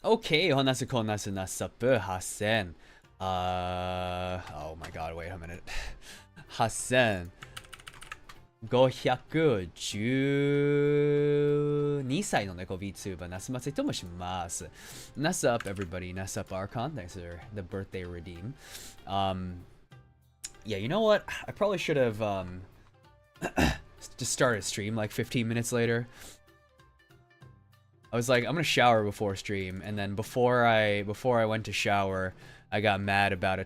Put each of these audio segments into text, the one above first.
Okay, Nasu ko nasu nasapu hasen. Oh my god, wait a minute. Hasen. 512歳の猫 VTuber ナスマセと申します。Nasu up everybody, Nasu up Archon, thanks for the birthday redeem. Yeah, you know what? I probably should have just started a stream like 15 minutes later. I was like, I'm gonna shower before stream, and then before I went to shower, I got mad about a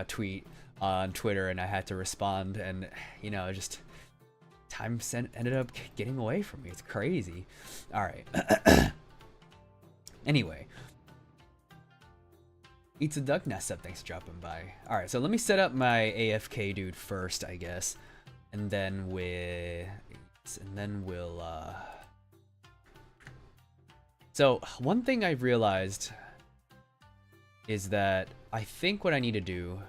tweet on Twitter, and I had to respond, and you know, just time ended up getting away from me. It's crazy. All right. Anyway, Eats a Duck Nest up. Thanks for dropping by. All right, so let me set up my AFK dude first, I guess, and then we'll. So one thing I've realized is that I think what I need to do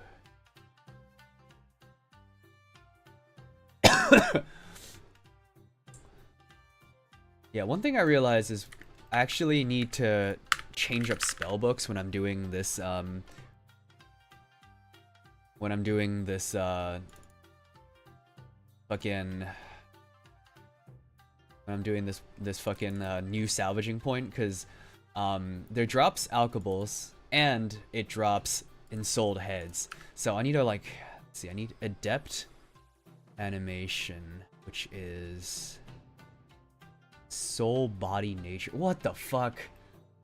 yeah, one thing I realized is I actually need to change up spell books when I'm doing this fucking new salvaging point, because there drops alkables and it drops ensouled heads. So I need to, like, let's see, I need adept animation, which is soul body nature. What the fuck?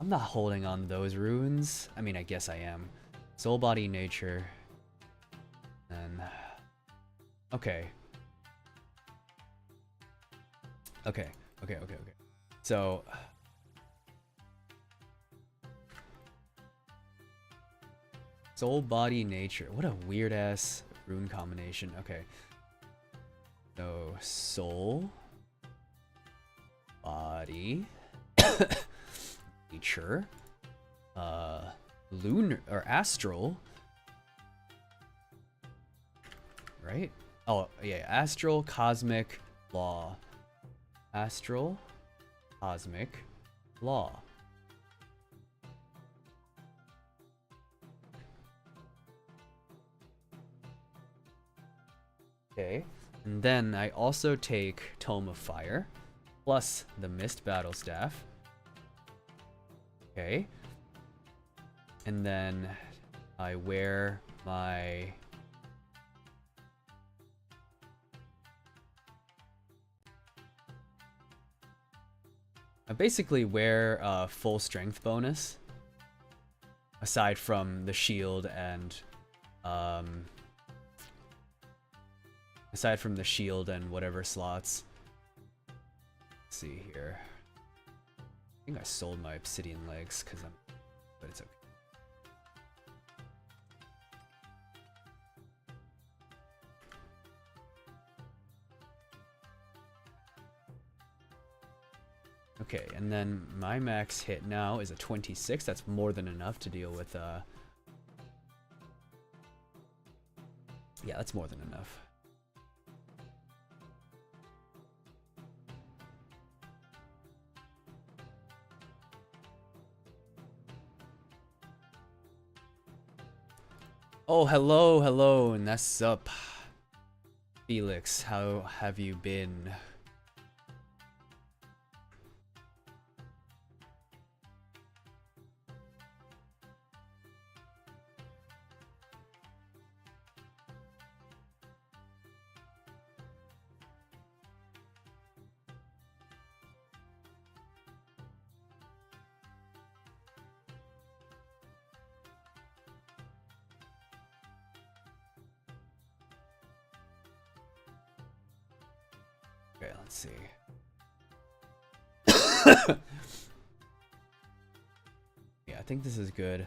I'm not holding on those runes. I mean, I guess I am. Soul body nature. And okay. Okay. So soul body nature. What a weird ass rune combination. Okay. So soul body nature, lunar or astral, right? Oh yeah, astral cosmic law. Astral cosmic law. Okay, and then I also take Tome of Fire plus the Mist Battle Staff. Okay, and then I wear my I basically wear a full strength bonus aside from the shield and whatever slots. Let's see here. I think I sold my obsidian legs because but it's okay. Okay, and then my max hit now is a 26. That's more than enough to deal with yeah, that's more than enough. Oh, hello, and that's up. Felix, how have you been? Okay, let's see. Yeah, I think this is good.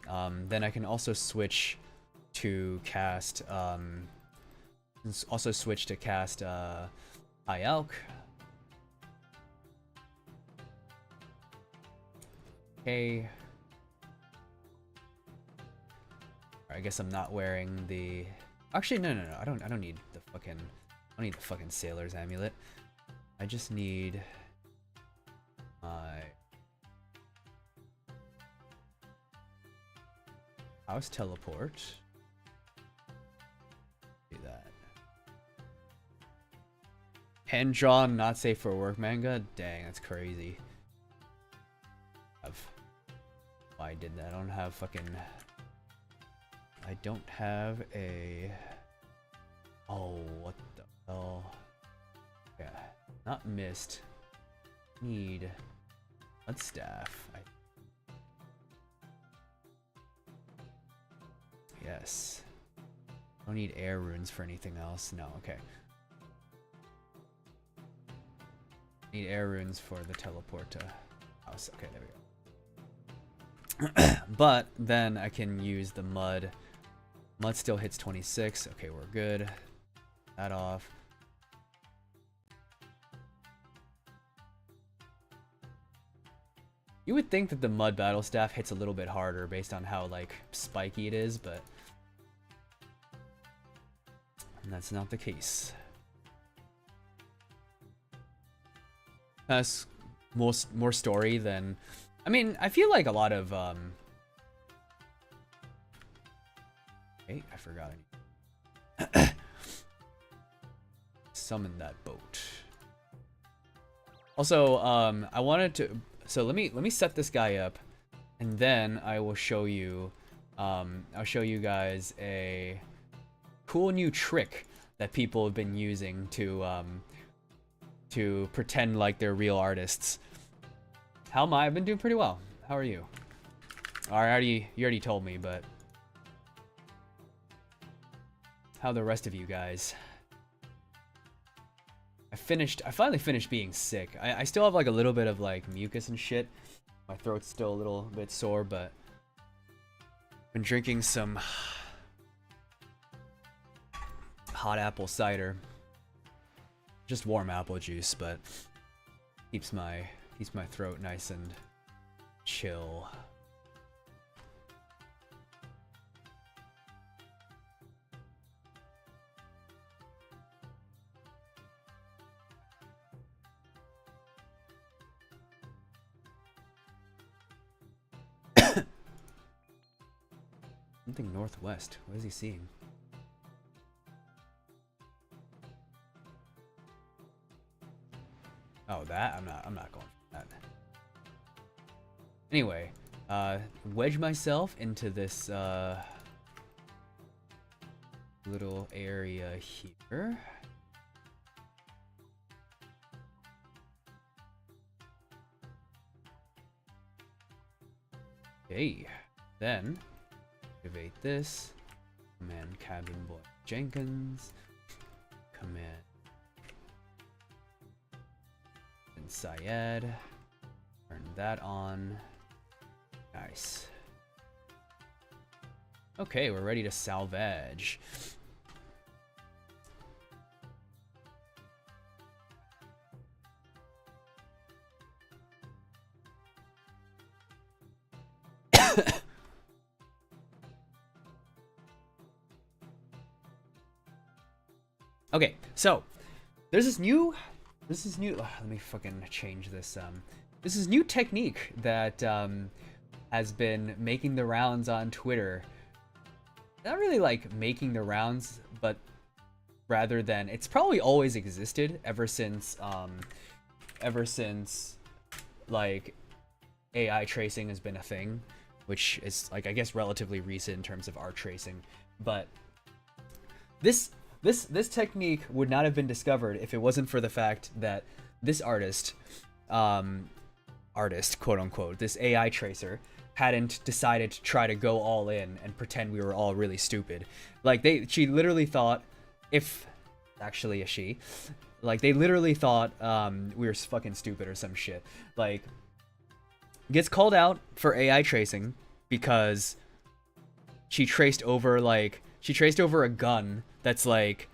Then I can also switch to cast High Elk. Okay. I guess I'm not wearing the. Actually, no. I don't need the fucking. I don't need the fucking Sailor's Amulet. I just need my House teleport. Do that. Hand drawn, not safe for work manga? Dang, that's crazy. Why I did that? I don't have fucking... I don't have a... Oh, what the hell? Yeah, not mist. Need blood staff. Yes. Don't need air runes for anything else. No, okay. Need air runes for the teleport to house. Okay, there we go. But then I can use the mud. Mud still hits 26. Okay, we're good. That off. You would think that the mud battle staff hits a little bit harder based on how like spiky it is, but that's not the case. That's more story than, I mean, I feel like a lot of hey, I forgot summon that boat. Also, I wanted to, so let me set this guy up, and then I will show you I'll show you guys a cool new trick that people have been using to pretend like they're real artists. How am I? I've been doing pretty well. How are you? You already told me, but how are the rest of you guys? I finally finished being sick. I still have like a little bit of like mucus and shit. My throat's still a little bit sore, but been drinking some hot apple cider. Just warm apple juice, but keeps my throat nice and chill. Something northwest. What is he seeing? Oh, that? I'm not going for that. Anyway, wedge myself into this little area here. Okay, then activate this. Command Cabin Boy Jenkins. Command and Syed. Turn that on. Nice. Okay, we're ready to salvage. Okay, so there's this new let me fucking change this. This is new technique that has been making the rounds on Twitter. Not really like making the rounds, but rather than, it's probably always existed ever since like AI tracing has been a thing, which is like, I guess, relatively recent in terms of art tracing. But this technique would not have been discovered if it wasn't for the fact that this artist, quote unquote, this AI tracer, hadn't decided to try to go all in and pretend we were all really stupid. Like she literally thought, actually a she, like they literally thought we were fucking stupid or some shit. Like, gets called out for AI tracing because she traced over a gun that's like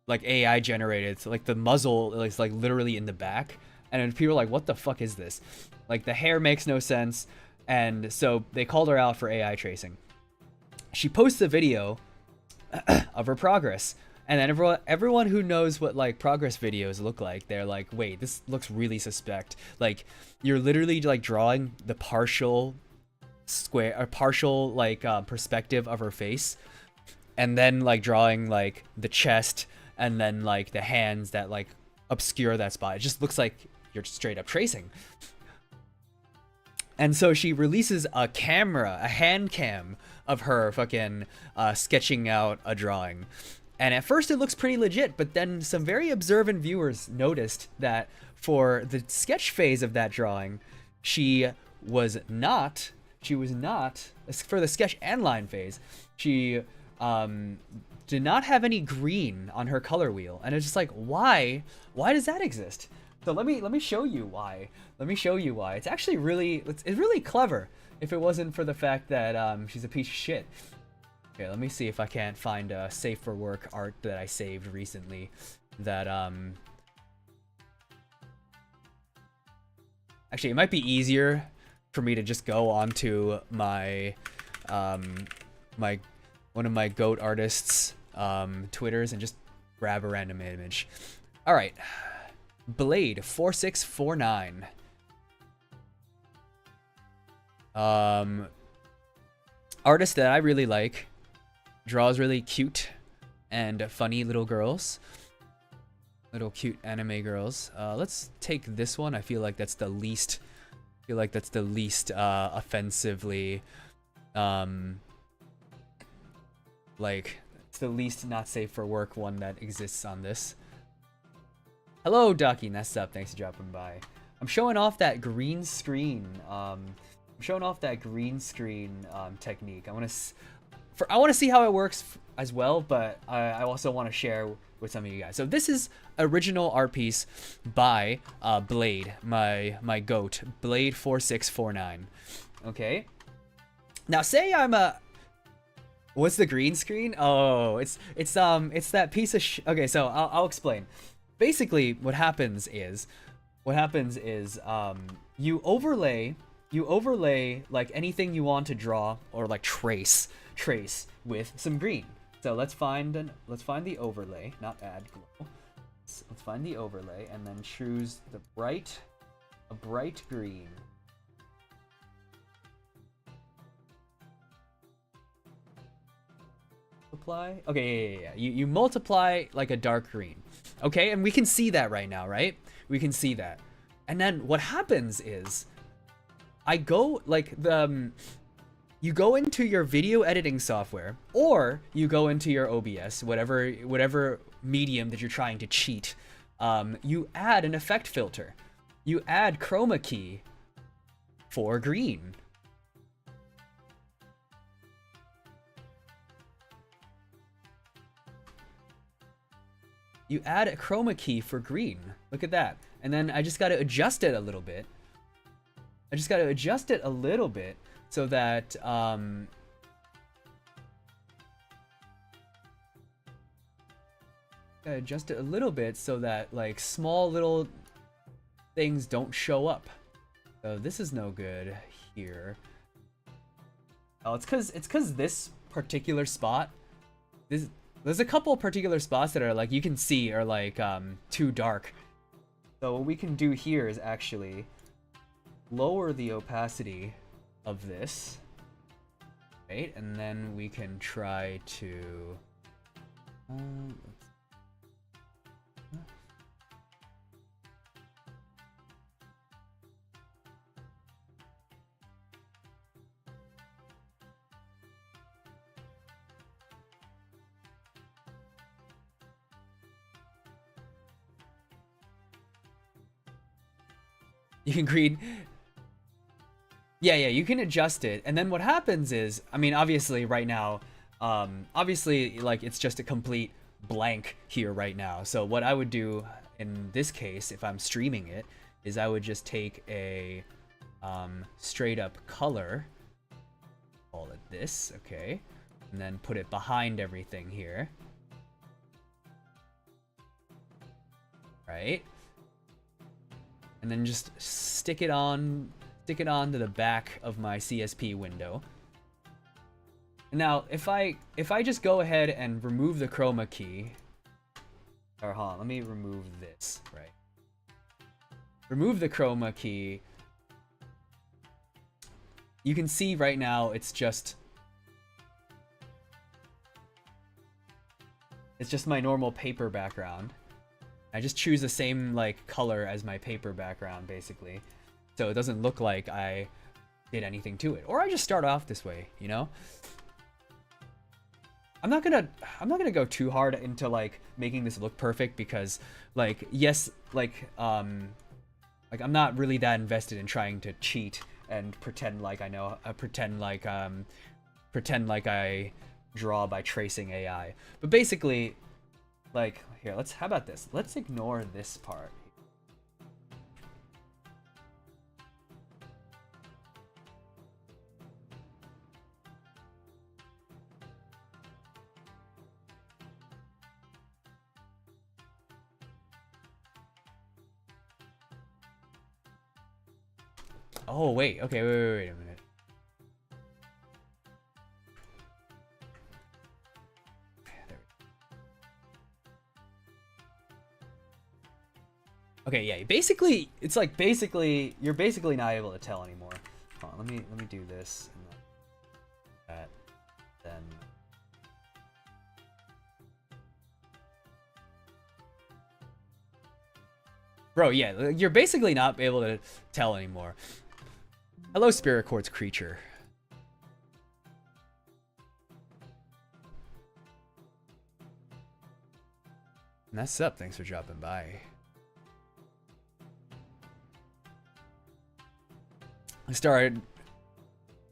AI generated. So like the muzzle is like literally in the back, and then people are like, what the fuck is this? Like the hair makes no sense. And so they called her out for AI tracing. She posts a video of her progress, and then everyone who knows what like progress videos look like, they're like, wait, this looks really suspect. Like, you're literally like drawing the partial square or partial like perspective of her face, and then like drawing like the chest and then like the hands that like obscure that spot. It just looks like you're straight up tracing. And so she releases a camera, a hand cam of her fucking sketching out a drawing. And at first it looks pretty legit, but then some very observant viewers noticed that for the sketch phase of that drawing, she was not, for the sketch and line phase, she did not have any green on her color wheel. And it's just like, why does that exist? So let me show you why. Let me show you why. It's actually it's really clever if it wasn't for the fact that she's a piece of shit. Okay, let me see if I can't find a safe for work art that I saved recently that actually it might be easier for me to just go onto my one of my goat artists Twitters and just grab a random image. All right. Blade 4649. Artist that I really like, draws really cute and funny little girls, little cute anime girls. Let's take this one. I feel like that's the least offensively like it's the least not safe for work one that exists on this. Hello, Ducky. That's up. Thanks for dropping by. I'm showing off that green screen. Technique. I want to see how it works as well, but I also want to share with some of you guys. So this is original art piece by Blade, my goat, Blade 4649. Okay. Now say I'm a. What's the green screen? Oh, it's that piece of okay. So I'll explain. Basically, what happens is you overlay like anything you want to draw or like trace with some green. So let's find the overlay, not add glow. Let's find the overlay and then choose a bright green. Multiply. Okay, yeah. You multiply like a dark green. Okay, and we can see that right now, right? We can see that. And then what happens is I go like you go into your video editing software or you go into your OBS, whatever medium that you're trying to cheat. You add an effect filter. You add chroma key for green. You add a chroma key for green. Look at that. And then I just got to adjust it a little bit. So that gotta adjust it a little bit so that like small little things don't show up. So this is no good here. Oh, it's cause this particular spot, there's a couple particular spots that are like you can see are like too dark. So what we can do here is actually lower the opacity of this, right? And then we can try to you can green. Yeah, you can adjust it. And then what happens is, I mean, obviously right now, obviously like it's just a complete blank here right now. So what I would do in this case, if I'm streaming it, is I would just take a straight up color, call it this, okay? And then put it behind everything here. Right? And then just stick it onto the back of my CSP window. Now, if I just go ahead and remove the chroma key, or hold on, let me remove this, right? Remove the chroma key. you can see right now it's just my normal paper background. I just choose the same like color as my paper background basically, so it doesn't look like I did anything to it. Or I just start off this way, you know? I'm not gonna go too hard into like making this look perfect, because like, yes, like I'm not really that invested in trying to cheat and pretend like I know, pretend like I draw by tracing AI. But basically, like, here, how about this? Let's ignore this part. Oh, wait. Okay, wait a minute. Okay, yeah. Basically, it's like you're basically not able to tell anymore. Hold on, let me do this and that. Then bro, yeah, you're basically not able to tell anymore. Hello, Spirit Quartz creature. Mess up. Thanks for dropping by. I started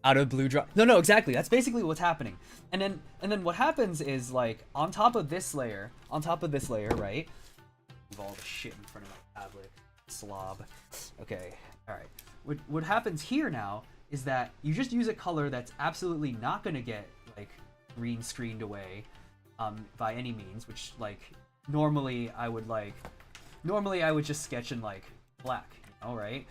out of blue drop. No, exactly. That's basically what's happening. And then what happens is, like, on top of this layer, right? Move all the shit in front of my tablet. Slob. Okay. All right. What happens here now is that you just use a color that's absolutely not gonna get like green screened away by any means, which like normally I would just sketch in like black, you know, right?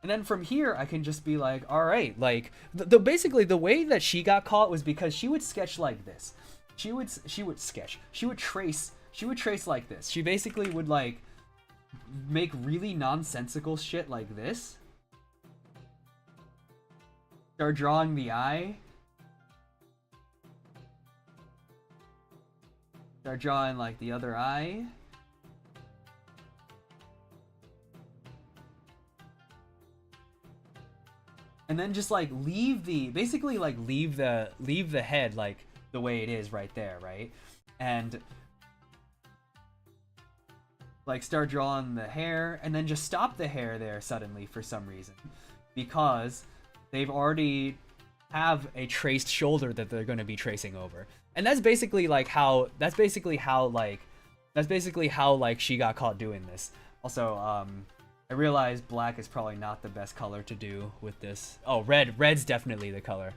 And then from here, I can just be like, all right, like basically the way that she got caught was because she would sketch like this. She would trace like this. She basically would like make really nonsensical shit like this. Start drawing the eye. Start drawing like the other eye. And then just like leave the head like the way it is right there, right? And like start drawing the hair, and then just stop the hair there suddenly for some reason, because they've already have a traced shoulder that they're going to be tracing over. And that's basically how she got caught doing this. Also, I realize black is probably not the best color to do with this. Oh, red's definitely the color.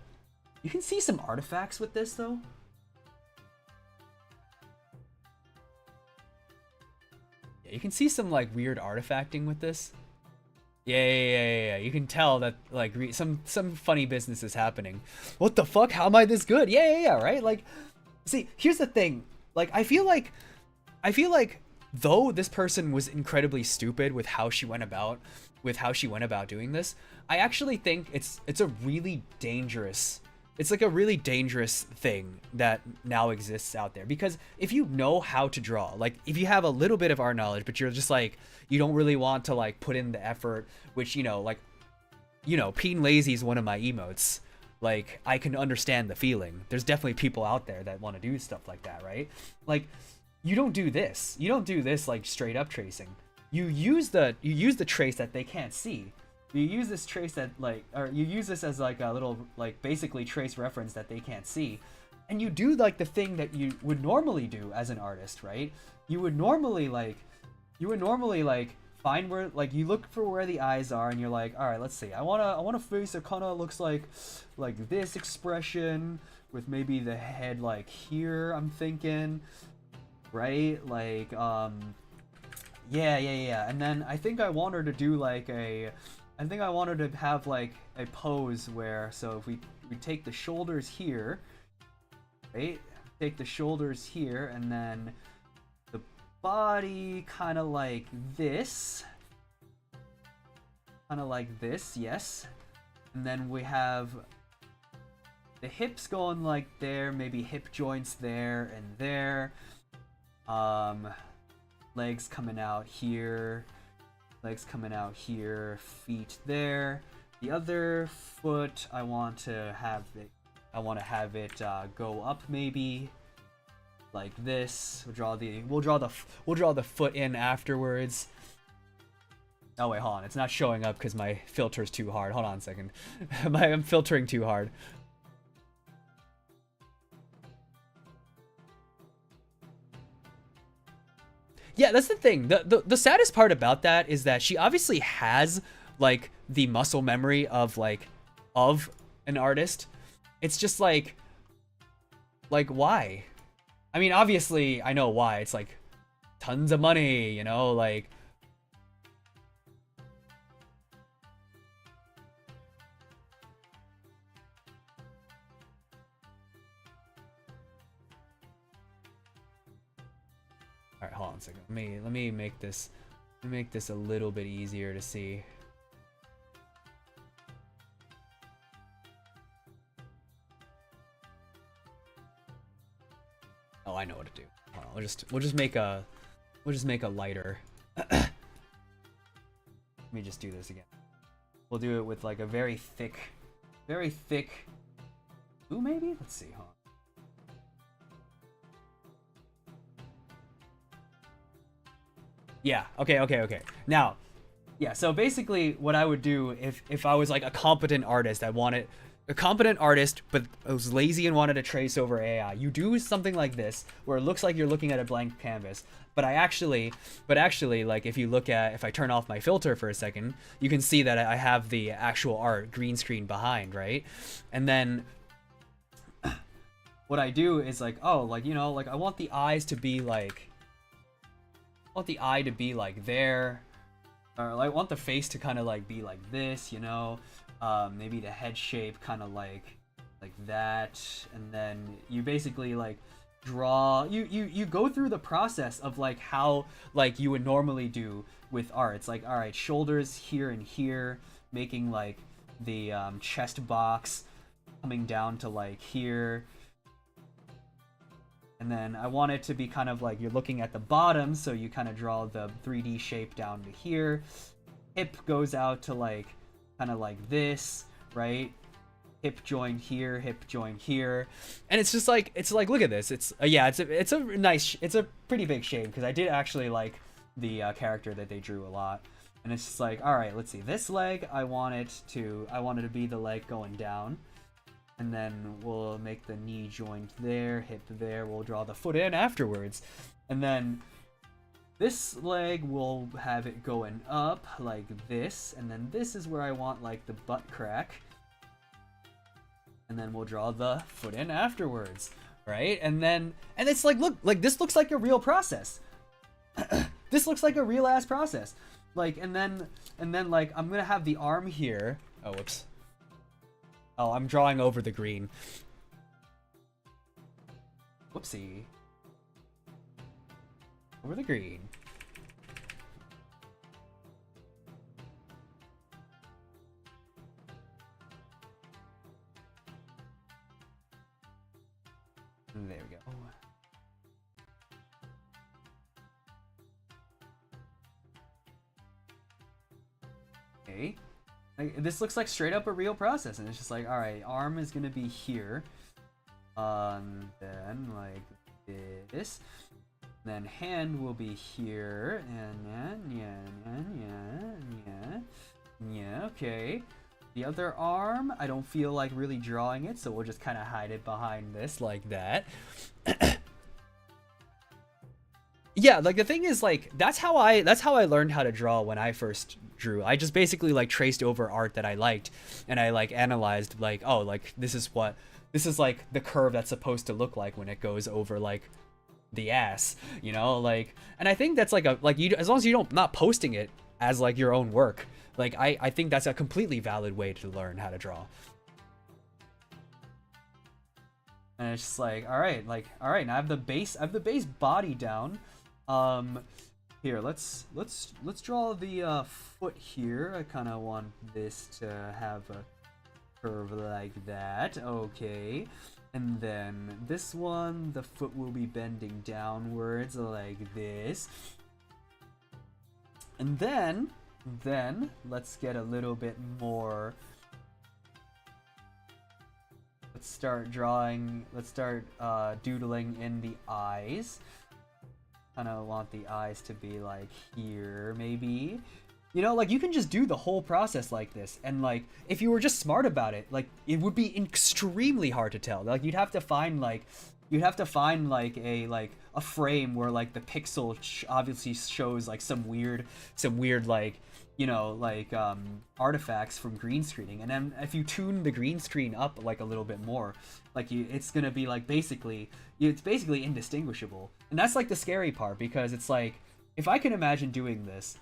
You can see some artifacts with this though. Yeah, you can see some like weird artifacting with this. Yeah. You can tell that like some funny business is happening. What the fuck? How am I this good? Yeah, right? Like, see, here's the thing. Like, I feel like though this person was incredibly stupid with how she went about doing this, I actually think it's a really dangerous thing that now exists out there. Because if you know how to draw, like if you have a little bit of art knowledge, but you're just like, you don't really want to like put in the effort, which, Peen Lazy is one of my emotes. Like, I can understand the feeling. There's definitely people out there that want to do stuff like that, right? Like, you don't do this. You don't do this like straight up tracing. You use the trace that they can't see. You use this trace that you use this as like a little like basically trace reference that they can't see, and you do like the thing that you would normally do as an artist, right? You would normally find where, like, you look for where the eyes are, and you're like, all right, let's see. I want a face that kind of looks like this expression with maybe the head like here. I'm thinking, right? Like, yeah. And then I think I want her to do like I think I wanted to have like a pose where, so if we take the shoulders here, right? Take the shoulders here, and then body kind of like this. Kind of like this, yes. And then we have the hips going like there, maybe hip joints there and there. Legs coming out here. Legs coming out here, feet there. The other foot, I want to have it go up maybe like this. We'll draw the foot in afterwards. Oh wait, hold on. It's not showing up because my filter's too hard. Hold on a second. I'm filtering too hard. Yeah, that's the thing. The saddest part about that is that she obviously has like the muscle memory of an artist. It's just like why? I mean, obviously I know why. It's like tons of money, you know, like Alright, hold on a second. Let me make this a little bit easier to see. Oh, I know what to do. Hold on, we'll just make a lighter. Let me just do this again. We'll do it with like a very thick blue maybe? Let's see, hold on. Yeah, okay. Now, yeah, so basically what I would do if I was like a competent artist, but I was lazy and wanted to trace over AI, you do something like this where it looks like you're looking at a blank canvas, but actually like if I turn off my filter for a second, you can see that I have the actual art green screen behind, right? And then what I do is like, oh, like, you know, like I want the eyes to be like the eye to be like there, or like I want the face to kind of like be like this, you know, maybe the head shape kind of like that, and then you basically like draw, you go through the process of like how like you would normally do with art. It's like, all right, shoulders here and here, making like the chest box coming down to like here. And then I want it to be kind of like you're looking at the bottom, so you kind of draw the 3D shape down to here. Hip goes out to like kind of like this, right? Hip joint here, and it's just like, it's like, look at this. It's it's a pretty big shape, because I did actually like the character that they drew a lot. And it's just like, all right, let's see. This leg, I want it to be the leg going down. And then we'll make the knee joint there, hip there. We'll draw the foot in afterwards. And then this leg, we'll have it going up like this. And then this is where I want like the butt crack. And then we'll draw the foot in afterwards, right? And it's like, look, like this looks like a real process. This looks like a real ass process. Like, and then like I'm gonna have the arm here. Oh, whoops. Oh, I'm drawing over the green. Whoopsie. Over the green. There we go. Okay. Like, this looks like straight up a real process, and it's just like, all right, arm is gonna be here, then like this, then hand will be here, and yeah, okay. The other arm, I don't feel like really drawing it, so we'll just kind of hide it behind this like that. Yeah, like the thing is, like that's how I learned how to draw when I first drew. I just basically like traced over art that I liked, and I like analyzed like, oh, like this is like the curve that's supposed to look like when it goes over like the ass, you know, like. And I think that's like you, as long as you don't not posting it as like your own work, like I think that's a completely valid way to learn how to draw. And it's just like, all right, now I have the base body down. Here, let's draw the foot here. I kind of want this to have a curve like that. Okay. And then this one, the foot will be bending downwards like this. And then let's get a little bit more. Let's start doodling in the eyes. Kind of want the eyes to be like here, maybe. You know, like, you can just do the whole process like this, and like, if you were just smart about it, like, it would be extremely hard to tell. Like, you'd have to find like a frame where like the pixel obviously shows like some weird like, you know, like artifacts from green screening, and then if you tune the green screen up like a little bit more, like, it's gonna be like it's basically indistinguishable. And that's like the scary part, because it's like, if I can imagine doing this,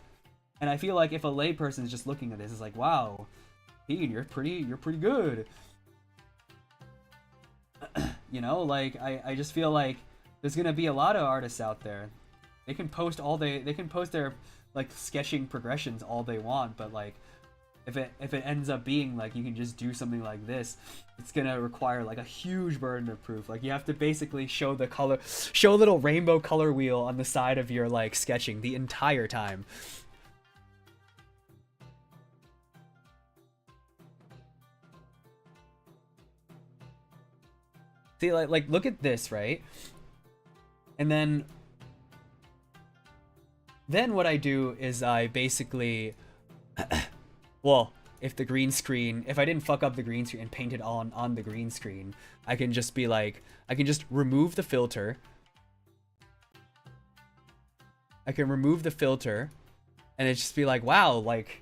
and I feel like if a layperson is just looking at this, it's like, wow, Peen, you're pretty good. You know, like, I just feel like there's gonna be a lot of artists out there. They can post their like sketching progressions all they want, but like, if it ends up being like you can just do something like this, it's gonna require like a huge burden of proof. Like, you have to basically show a little rainbow color wheel on the side of your like sketching the entire time. See, like look at this, right? And then what I do is I basically well, if I didn't fuck up the green screen and paint it on the green screen, I can just be like, I can just remove the filter. And it's just be like, wow, like,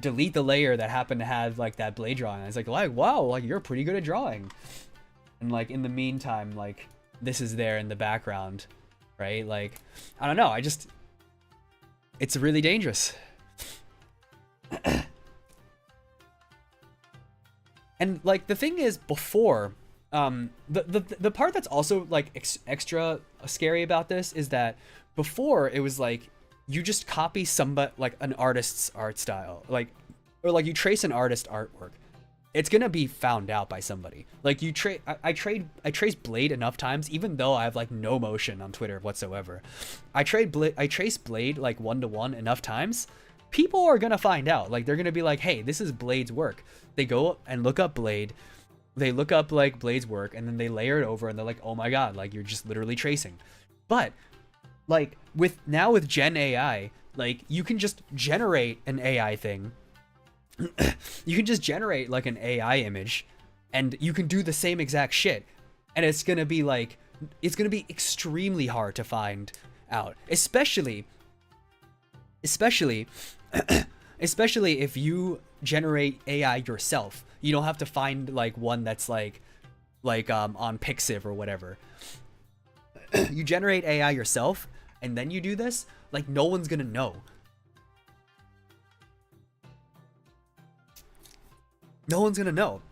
delete the layer that happened to have like that blade drawing. It's like, wow, like, you're pretty good at drawing. And like, in the meantime, like, this is there in the background, right? Like, I don't know, it's really dangerous. And like, the thing is, before, the part that's also like extra scary about this is that before it was like, you just copy somebody, like an artist's art style, like, or like you trace an artist's artwork, it's gonna be found out by somebody. Like, I trace Blade enough times, even though I have like no motion on Twitter whatsoever. I trace Blade like 1-to-1 enough times, people are gonna find out. Like, they're gonna be like, hey, this is Blade's work. They go and look up Blade, they look up like Blade's work, and then they layer it over, and they're like, oh my god, like, you're just literally tracing. But like, with Gen AI, like, you can just generate an AI thing. You can just generate like an AI image, and you can do the same exact shit, and it's gonna be extremely hard to find out, especially if you generate AI yourself. You don't have to find like one that's like on Pixiv or whatever. You generate AI yourself, and then you do this, like, no one's gonna know. No one's gonna know,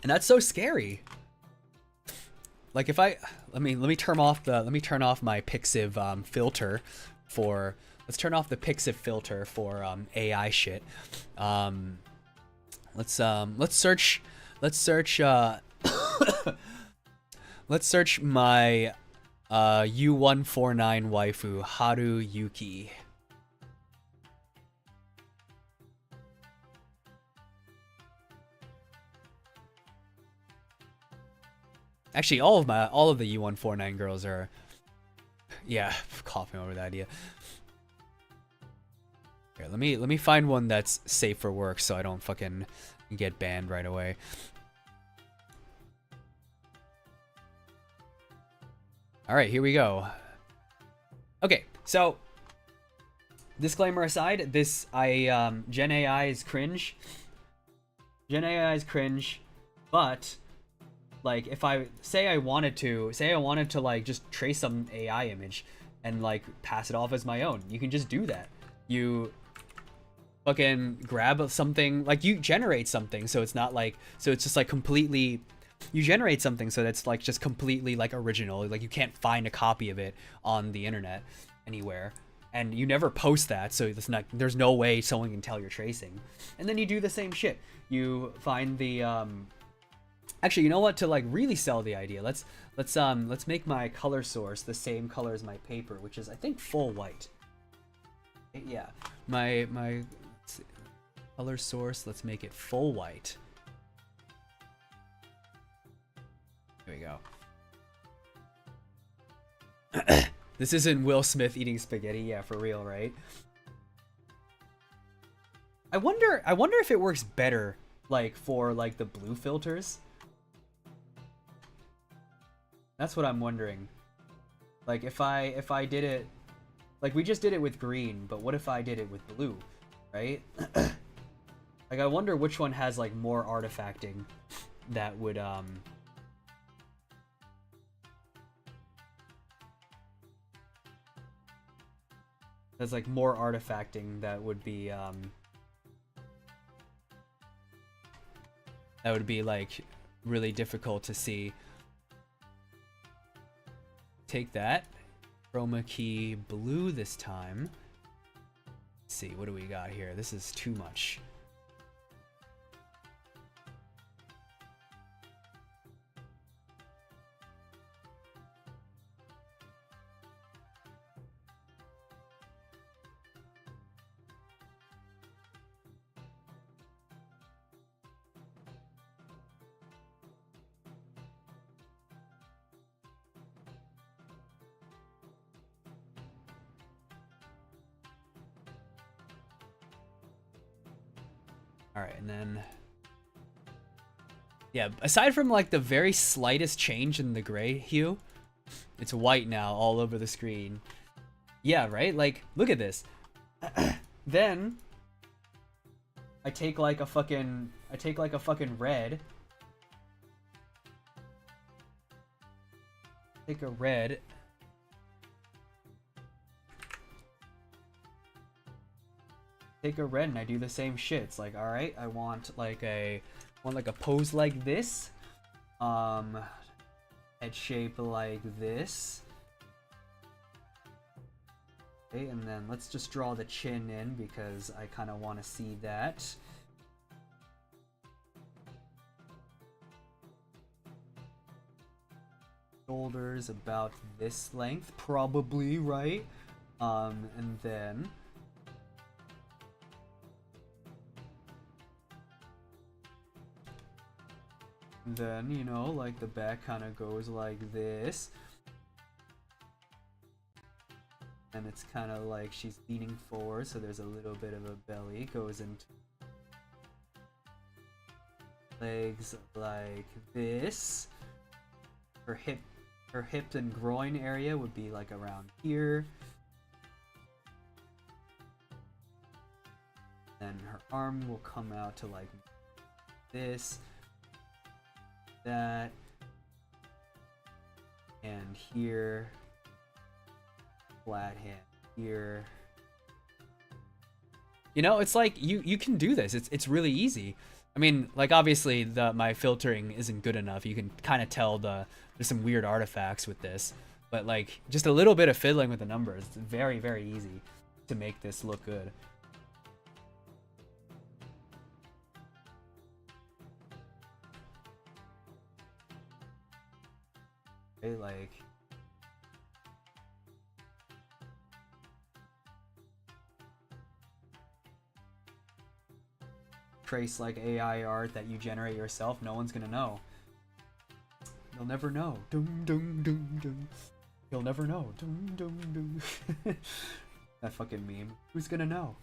and that's so scary. Like, if let me turn off my Pixiv filter for. Let's turn off the Pixiv filter for AI shit. Let's search my U149 waifu Haru Yuki. Actually, all of the U149 girls are, yeah, coughing over the idea. Here, let me find one that's safe for work so I don't fucking get banned right away. All right, here we go. Okay, so disclaimer aside, Gen AI is cringe. Gen AI is cringe, but like, if I wanted to like just trace some AI image and like pass it off as my own, you can just do that. You fucking grab something, like, you generate something, so it's not like, so it's just like completely you generate something so that's like just completely like original, like you can't find a copy of it on the internet anywhere, and you never post that, so there's no way someone can tell you're tracing. And then you do the same shit. You find the actually, you know what, to like really sell the idea, let's make my color source the same color as my paper, which is I think full white. Yeah, my color source, let's make it full white. There we go. This isn't Will Smith eating spaghetti, yeah, for real, right? I wonder if it works better like for like the blue filters. That's what I'm wondering. Like if I did it, like we just did it with green, but what if I did it with blue, right? Like I wonder which one has like more artifacting that would that's like more artifacting that would be like really difficult to see. Take that chroma key blue this time. Let's see, what do we got here? This is too much. Alright, and then yeah, aside from like the very slightest change in the gray hue, it's white now all over the screen. Yeah, right? Like, look at this. Then I take like a fucking red. Take a red. Take a red and I do the same shit. It's like, all right, I want like a pose like this, head shape like this. Okay, and then let's just draw the chin in because I kind of want to see that. Shoulders about this length, probably, right? And then, you know, like the back kind of goes like this. And it's kind of like she's leaning forward, so there's a little bit of a belly. Goes into legs like this. Her hip and groin area would be like around here. Then her arm will come out to like this. That. And here. Flat hand here. You know, it's like you can do this. It's really easy. I mean, like obviously my filtering isn't good enough. You can kind of tell there's some weird artifacts with this, but like just a little bit of fiddling with the numbers, it's very, very easy to make this look good. Okay, like trace like AI art that you generate yourself, no one's gonna know. You'll never know. Dum dum dum dum. You'll never know. Dum dum dum. That fucking meme. Who's gonna know?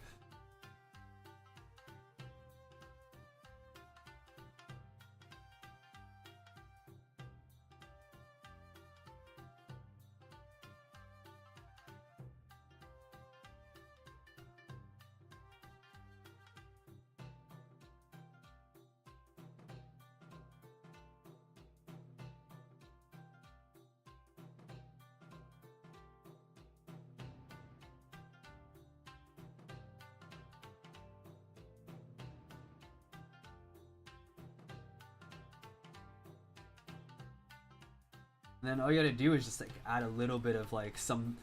And then all you gotta do is just like add a little bit of like some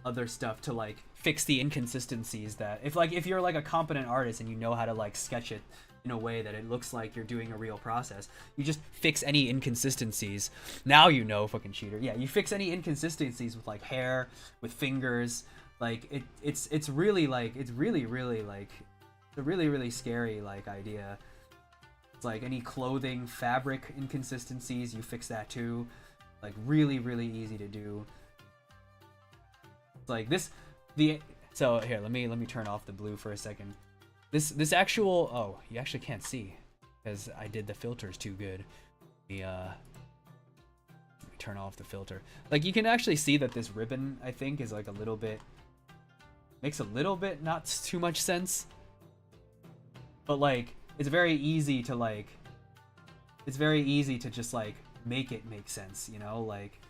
other stuff to like fix the inconsistencies that if you're like a competent artist and you know how to like sketch it in a way that it looks like you're doing a real process, you just fix any inconsistencies. Now you know, fucking cheater. Yeah, you fix any inconsistencies with like hair, with fingers. Like it's really like it's really like it's a really scary like idea. It's like any clothing, fabric inconsistencies, you fix that too. Like really easy to do. It's like this so here, let me turn off the blue for a second. This actual, oh, you actually can't see because I did the filters too good. Let me turn off the filter. Like you can actually see that this ribbon I think is like a little bit, makes a little bit not too much sense. But like it's very easy to like, it's very easy to just like make it make sense, you know, like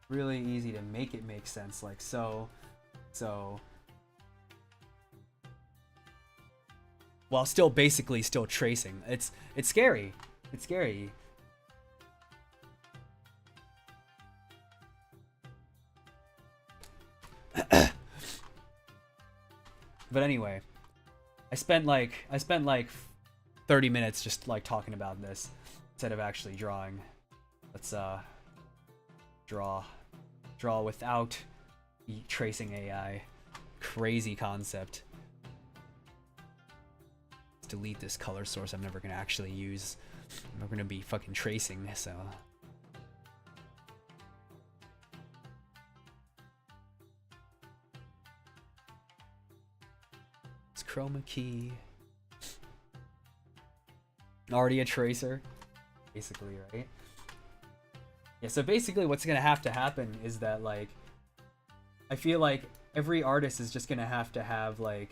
really easy to make it make sense, like so while still basically still tracing. It's scary. It's scary. But anyway, I spent like 30 minutes just like talking about this instead of actually drawing. Let's draw without tracing AI. Crazy concept. Let's delete this color source I'm never gonna actually use. I'm gonna be fucking tracing, so. It's chroma key. Already a tracer, basically, right? Yeah, so basically what's gonna have to happen is that like, I feel like every artist is just gonna have like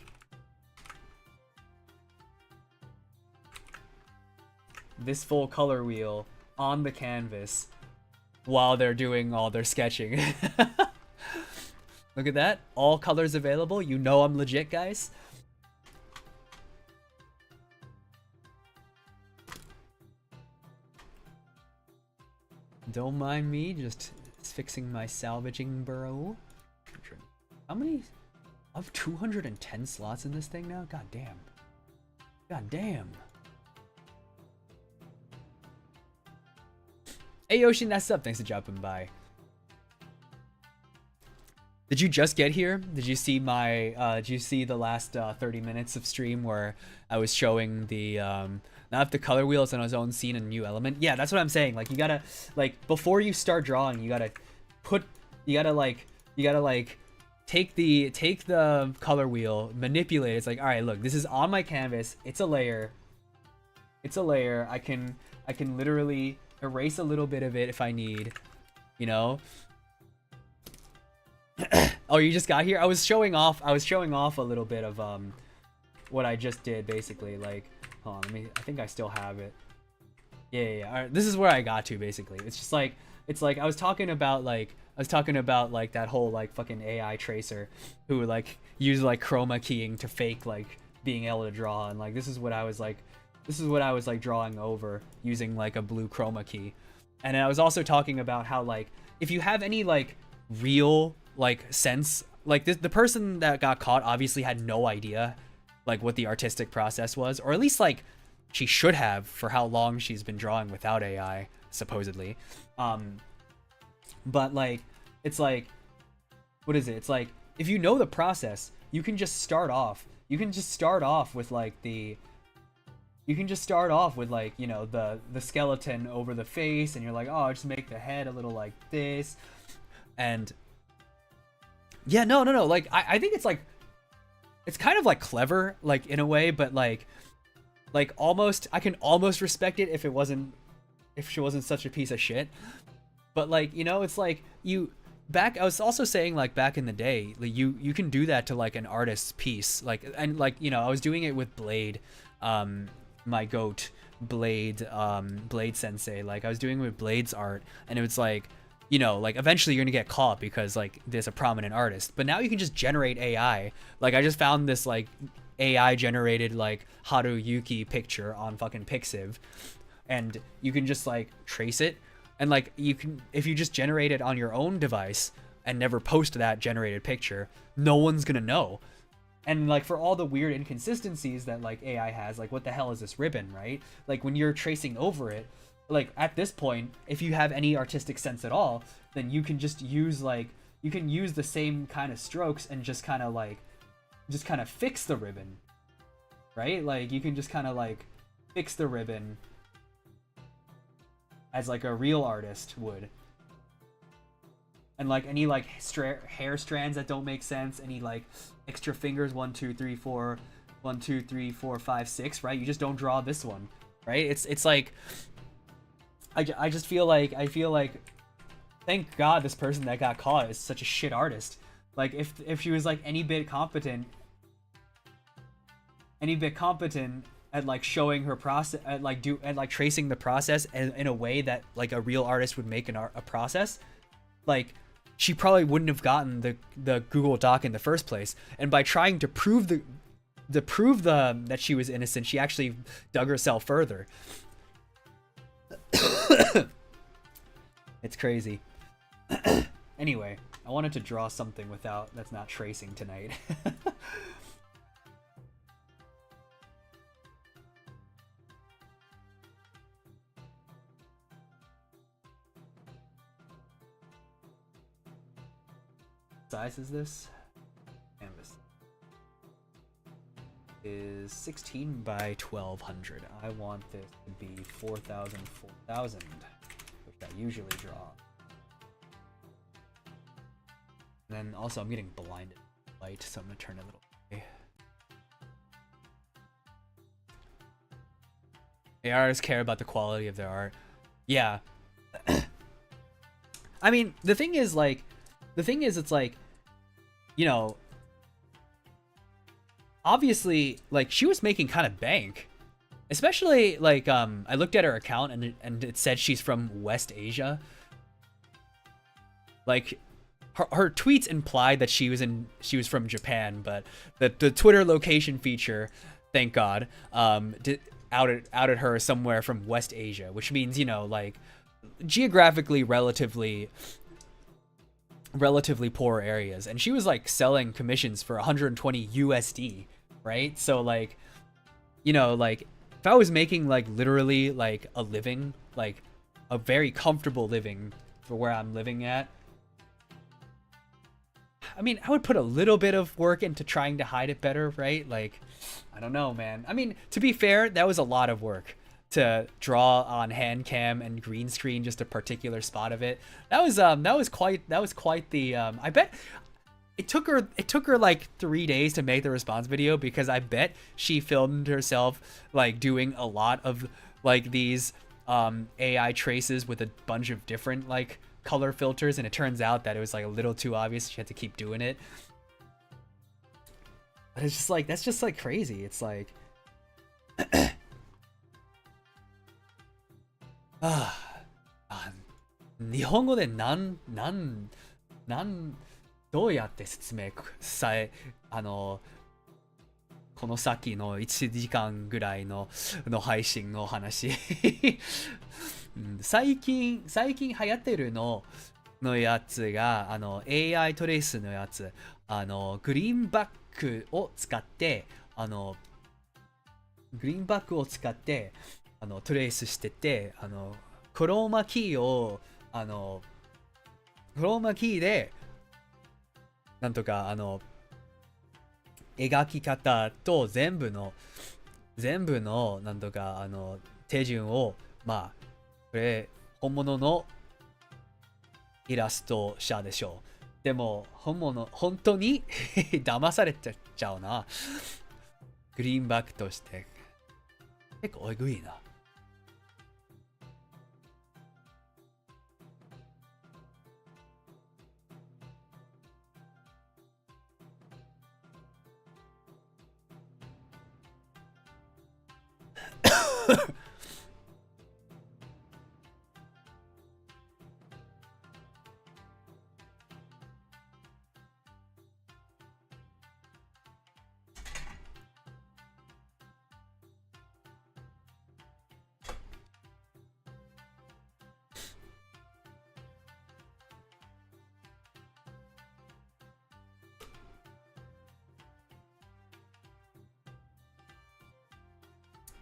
this full color wheel on the canvas while they're doing all their sketching. Look at that, all colors available. You know I'm legit, guys. Don't mind me, just fixing my salvaging, bro. How many? I have 210 slots in this thing now? God damn. God damn. Hey Yoshi, that's up. Thanks for dropping by. Did you just get here? Did you see my, did you see the last 30 minutes of stream where I was showing the, not the color wheels on his own scene and new element? Yeah, that's what I'm saying. Like, you gotta, like, before you start drawing, you gotta take the color wheel, manipulate it. It's like, all right, look, this is on my canvas. It's a layer. It's a layer. I can literally erase a little bit of it if I need, you know? Oh, you just got here? I was showing off a little bit of what I just did, basically. Like, hold on, I think I still have it. Yeah. All right, this is where I got to, basically. It's just like, it's like I was talking about like that whole like fucking AI tracer who like used like chroma keying to fake like being able to draw, and like this is what I was like drawing over using like a blue chroma key. And I was also talking about how like if you have any like real like sense, like the person that got caught obviously had no idea like what the artistic process was, or at least like she should have for how long she's been drawing without AI, supposedly. But like it's like, what is it? It's like if you know the process, you can just start off. You can just start off with like you know, the skeleton over the face, and you're like, oh, I'll just make the head a little like this. And yeah, no, like I think it's like, it's kind of like clever, like in a way, but like almost, I can almost respect it if she wasn't such a piece of shit. But like, you know, it's like I was also saying like back in the day, like you can do that to like an artist's piece, like, and like, you know, I was doing it with Blade, my goat Blade sensei. Like I was doing it with Blade's art, and it was like you know, like eventually you're gonna get caught because like there's a prominent artist. But now you can just generate AI. Like I just found this like AI generated like Haruyuki picture on fucking Pixiv, and you can just like trace it, and like you can, if you just generate it on your own device and never post that generated picture, no one's gonna know. And like for all the weird inconsistencies that like AI has, like what the hell is this ribbon, right? Like when you're tracing over it, like at this point, if you have any artistic sense at all, then you can just use like, you can use the same kind of strokes and just kind of fix the ribbon, right? Like you can just kind of like fix the ribbon as like a real artist would. And like any like hair strands that don't make sense, any like extra fingers, 1 2 3 4 1 2 3 4 5 6, right? You just don't draw this one, right? It's like I just feel like thank God this person that got caught is such a shit artist. Like if she was like any bit competent at like showing her process, at like tracing the process in a way that like a real artist would make a process, like she probably wouldn't have gotten the Google Doc in the first place. And by trying to prove that she was innocent, she actually dug herself further. It's crazy. Anyway, I wanted to draw something that's not tracing tonight. Size is this? Canvas is 16 by 1200. I want this to be 4000 4000, which I usually draw. And then also I'm getting blinded by light, so I'm gonna turn a little away. The artists care about the quality of their art. Yeah. I mean, the thing is, it's like, you know, obviously, like, she was making kind of bank. Especially, like, I looked at her account and it said she's from West Asia. Like, her tweets implied that she was from Japan, but the Twitter location feature, thank God, outed her somewhere from West Asia, which means, you know, like, geographically relatively poor areas. And she was like selling commissions for 120 USD, right? So like, you know, like if I was making like literally like a living, like a very comfortable living for where I'm living at, I mean, I would put a little bit of work into trying to hide it better, right? Like, I don't know, man. I mean, to be fair, that was a lot of work to draw on hand cam and green screen just a particular spot of it. That was quite the I bet it took her like 3 days to make the response video, because I bet she filmed herself like doing a lot of like these AI traces with a bunch of different like color filters, and it turns out that it was like a little too obvious. She had to keep doing it. But it's just like, that's just like crazy. It's like日本語でどうやって説明さえ、この先の1時間ぐらいの配信の話最近流行ってるのやつがAI トレースのやつ、グリーンバックを使ってトレースしてて、クローマキーでなんとか描き方と全部のなんとか手順を、まあこれ本物のイラスト者でしょう。でも本当に騙されちゃうな。グリーンバックとして結構えぐいな。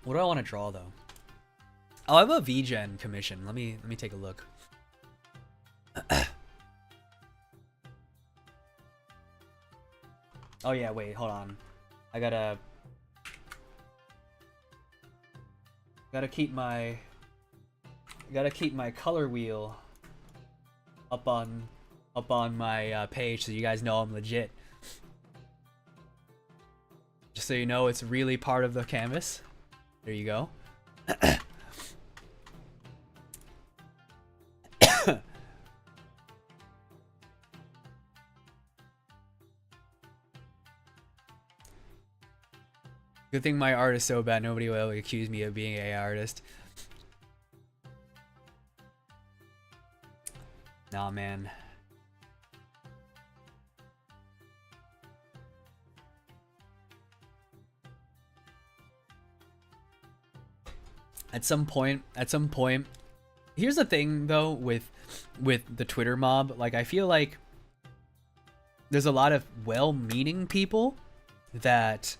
What do I want to draw though? Oh, I have a VGen commission. Let me take a look. Oh yeah, wait, hold on. I gotta keep my color wheel up on my page so you guys know I'm legit. Just so you know, it's really part of the canvas. There you go. Good thing my art is so bad, nobody will accuse me of being an artist. Nah, man. At some point, here's the thing though with the Twitter mob, like I feel like there's a lot of well-meaning people that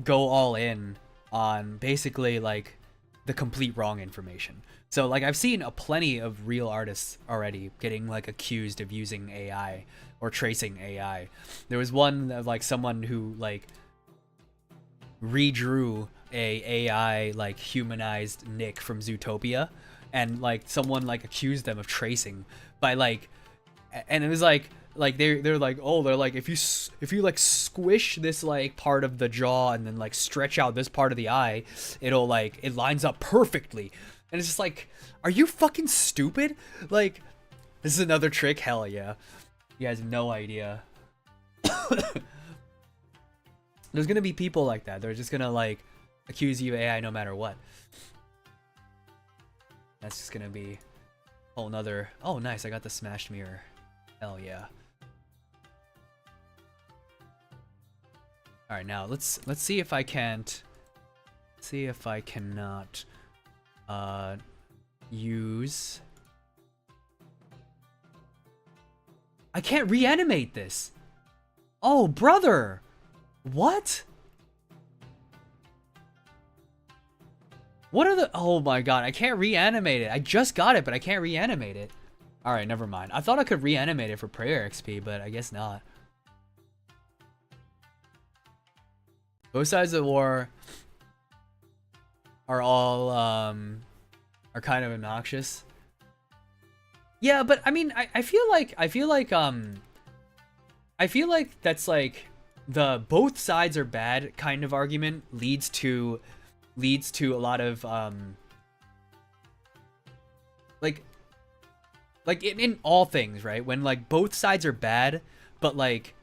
go all in on basically like the complete wrong information. So like I've seen plenty of real artists already getting like accused of using AI or tracing AI. There was one of like someone who like redrew a AI like humanized Nick from Zootopia, and like someone like accused them of tracing by like, and it was like they're like, oh, they're like, if you like squish this like part of the jaw and then like stretch out this part of the eye, it'll like, it lines up perfectly. And it's just like, are you fucking stupid? Like, this is another trick? Hell yeah. You guys have no idea. There's gonna be people like that. They're just gonna like accuse you of AI no matter what. That's just gonna be a whole nother. Oh nice, I got the smashed mirror. Hell yeah. Alright, now let's see if I can't cannot use. I can't reanimate this. Oh brother, what? What are the, oh my god, I can't reanimate it. I just got it, but I can't reanimate it. Alright, never mind. I thought I could reanimate it for prayer XP, but I guess not. Both sides of the war are all are kind of obnoxious. Yeah, but I mean, I feel like that's like the both sides are bad kind of argument leads to a lot of like in all things, right? When like both sides are bad, but like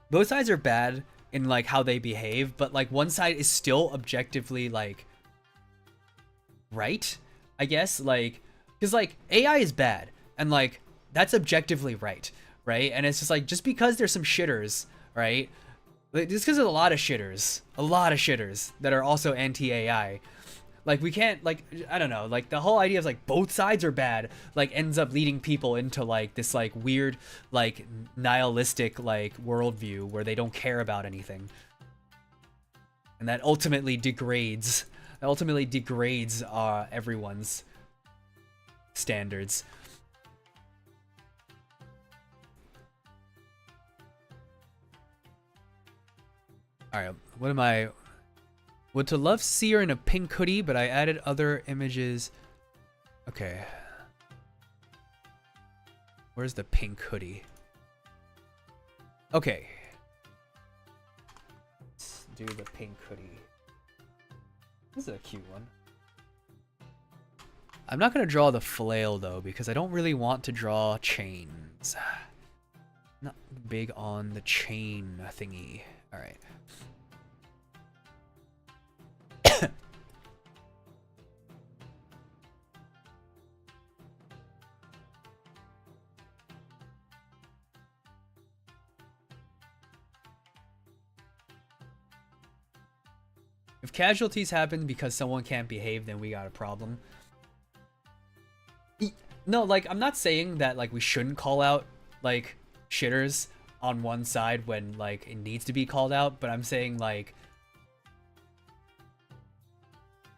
both sides are bad in like how they behave, but like one side is still objectively like right, I guess, like, because like AI is bad and like that's objectively right, and it's just like, just because there's some shitters, right, just because there's a lot of shitters that are also anti-AI, like we can't, like, I don't know, like the whole idea of like both sides are bad like ends up leading people into like this like weird like nihilistic like worldview where they don't care about anything, and that ultimately degrades everyone's standards. All right, what am I? Would to love see her in a pink hoodie, but I added other images. Okay. Where's the pink hoodie? Okay. Let's do the pink hoodie. This is a cute one. I'm not going to draw the flail, though, because I don't really want to draw chains. Not big on the chain thingy. All right. If casualties happen because someone can't behave, then we got a problem. No, like, I'm not saying that, like, we shouldn't call out, like, shitters on one side when, like, it needs to be called out, but I'm saying, like,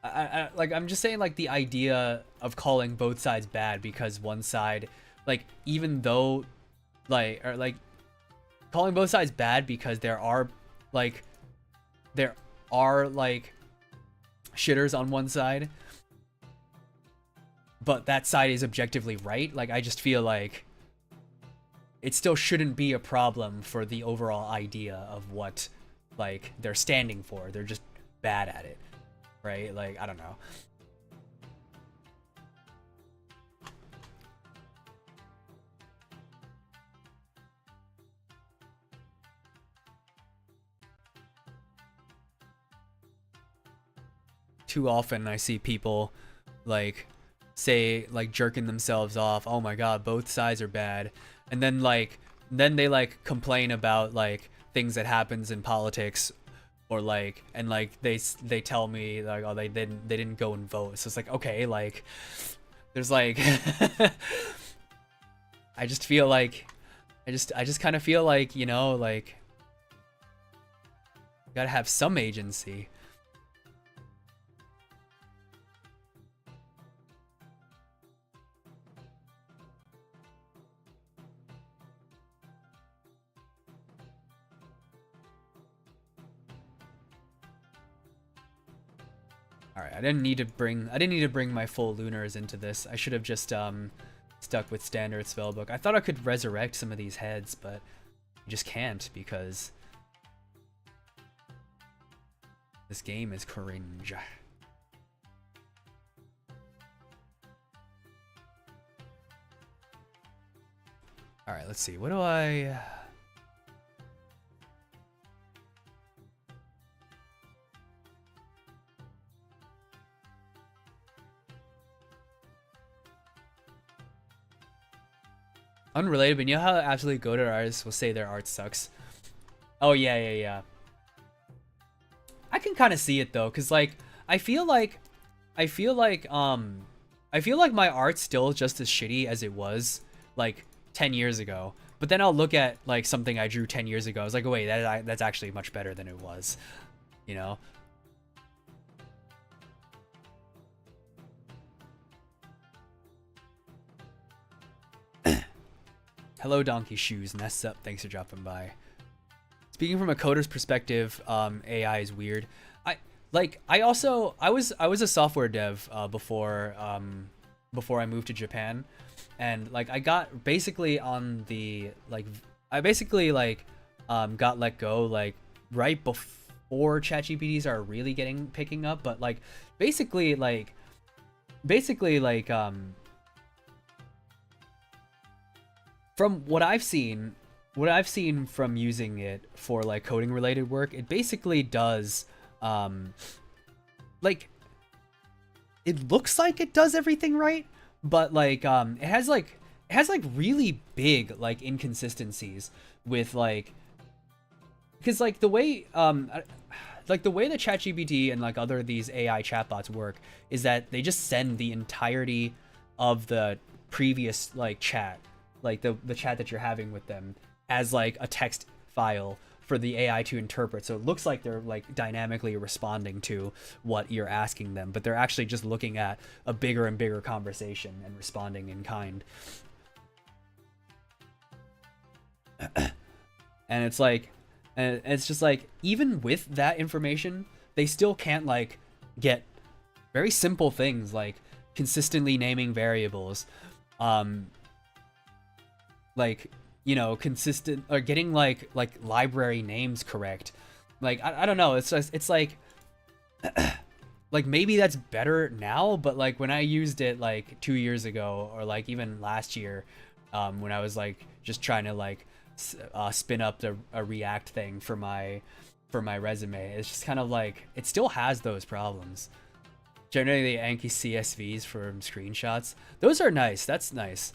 I'm just saying, like, the idea of calling both sides bad because one side, like, even though, like, or like calling both sides bad because like there are like shitters on one side, but that side is objectively right. Like, I just feel like it still shouldn't be a problem for the overall idea of what, like, they're standing for. They're just bad at it, right? Like, I don't know. Too often I see people like say, like, jerking themselves off, oh my god, both sides are bad, and then they like complain about like things that happens in politics, or like, and like they tell me like, oh, they didn't go and vote. So it's like, okay, like, there's like I just feel like I just kind of feel like, you know, like, you gotta have some agency. All right, I didn't need to bring my full lunars into this. I should have just stuck with standard spellbook. I thought I could resurrect some of these heads, but I just can't because this game is cringe. All right, let's see. What do I... Unrelated, but you know how absolutely goated artists will say their art sucks? Oh, yeah. I can kind of see it, though, because, like, I feel like my art's still just as shitty as it was, like, 10 years ago. But then I'll look at, like, something I drew 10 years ago. I was like, oh, wait, that's actually much better than it was, you know? Hello, Donkey Shoes. Mess up. Thanks for dropping by. Speaking from a coder's perspective, AI is weird. I was a software dev before I moved to Japan, and like I got basically on the got let go like right before ChatGPTs are really picking up, but like basically from what I've seen from using it for like coding related work, it basically does like, it looks like it does everything right, but like it has like really big like inconsistencies with like, because like the way the ChatGPT and like other these AI chatbots work is that they just send the entirety of the previous like chat, like the chat that you're having with them, as like a text file for the AI to interpret. So it looks like they're like dynamically responding to what you're asking them, but they're actually just looking at a bigger and bigger conversation and responding in kind. And it's like, and it's just like, even with that information, they still can't like get very simple things like consistently naming variables, like, you know, consistent, or getting like library names correct. Like, I don't know, it's just, it's like like maybe that's better now, but like when I used it like 2 years ago, or like even last year, when I was like just trying to like spin up a React thing for my resume, it's just kind of like, it still has those problems. Generally the Anki CSVs for screenshots, those are nice. That's nice.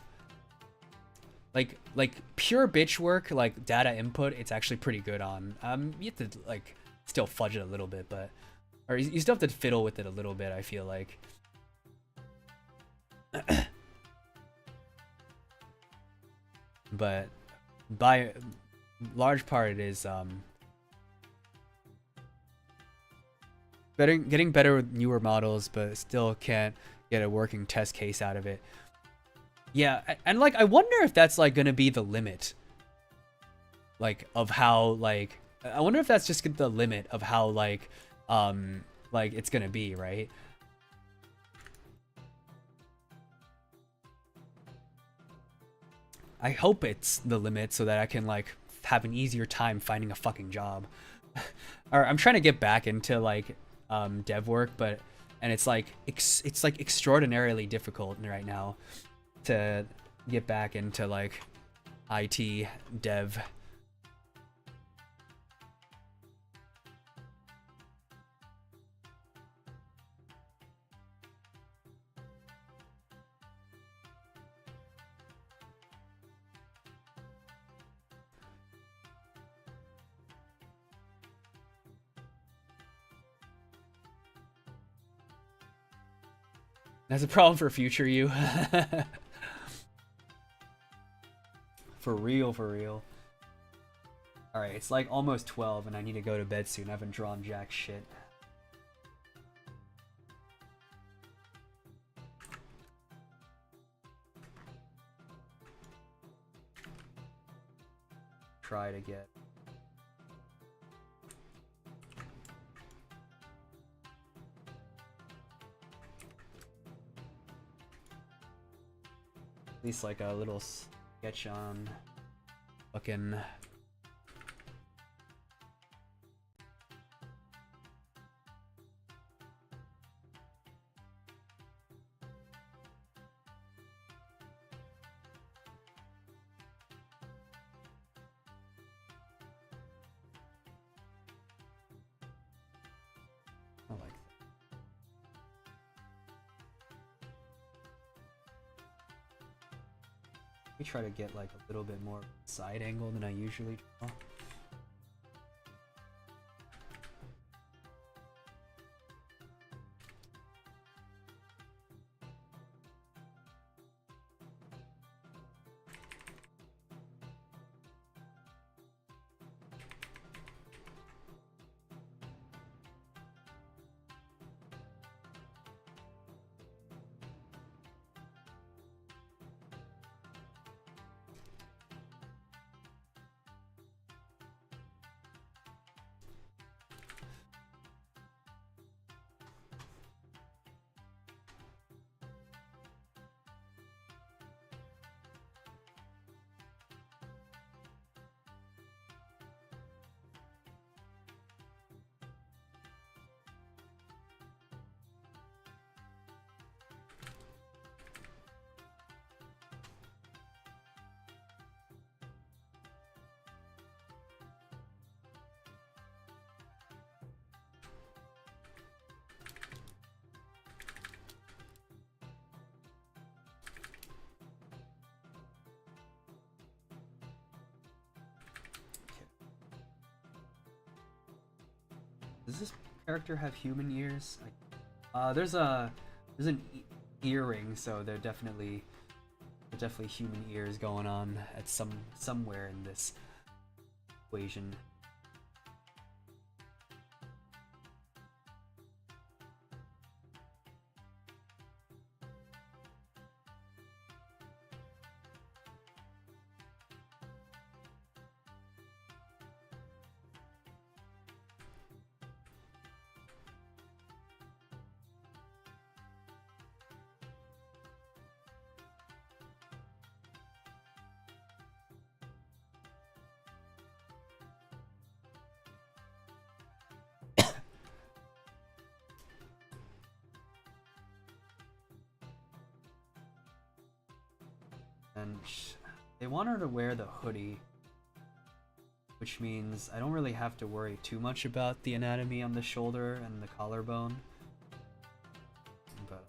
Like pure bitch work, like data input, it's actually pretty good on. You have to like still fudge it a little bit, but, or you still have to fiddle with it a little bit, I feel like. But by large part, it is getting better with newer models, but still can't get a working test case out of it. Yeah, and like I wonder if that's like gonna be the limit, like of how like I wonder if that's just the limit of how like it's gonna be, right? I hope it's the limit so that I can like have an easier time finding a fucking job. Or I'm trying to get back into like dev work, but it's like extraordinarily difficult right now to get back into like IT dev. That's a problem for future you. For real, for real. Alright, it's like almost 12 and I need to go to bed soon. I haven't drawn jack shit. Try to get... at least like a little sketch on fucking I like that. Let me try to get like a little bit more side angle than I usually draw. Does this character have human ears? There's an earring, so they're definitely human ears going on at somewhere in this equation. And they want her to wear the hoodie, which means I don't really have to worry too much about the anatomy on the shoulder and the collarbone. But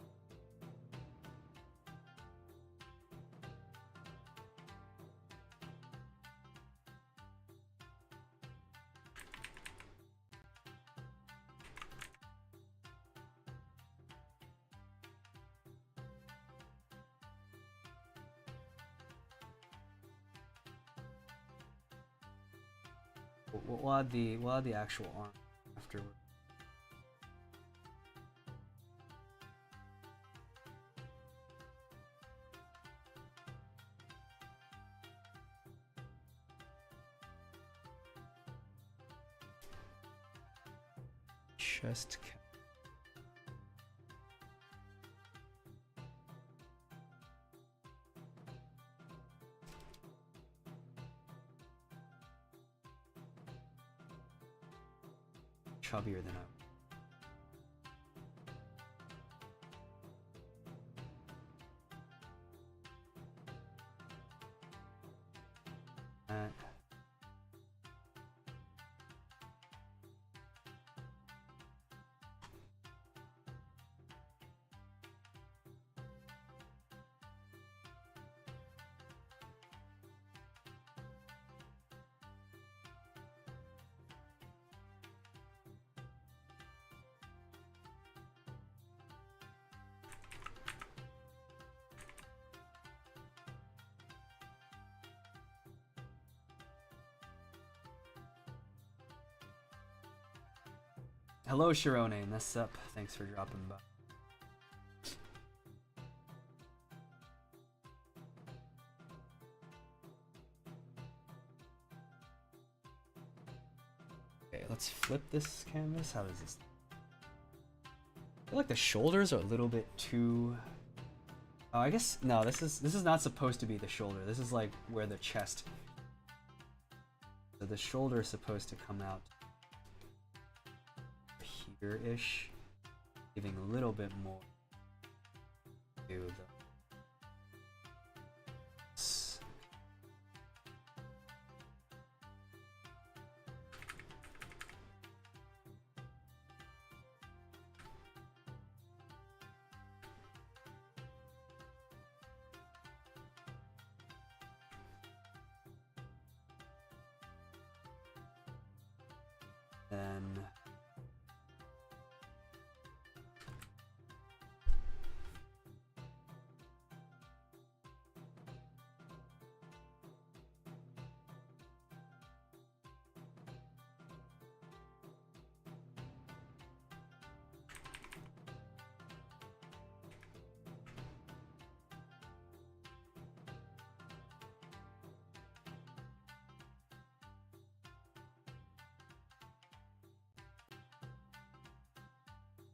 we'll add the actual arm afterward. Chest. Chubbier than I. Hello, Shirone. What's up? Thanks for dropping by. Okay, let's flip this canvas. How does this? I feel like the shoulders are a little bit too. Oh, I guess no. This is not supposed to be the shoulder. This is like where the chest. So the shoulder is supposed to come out here-ish, giving a little bit more to the. Then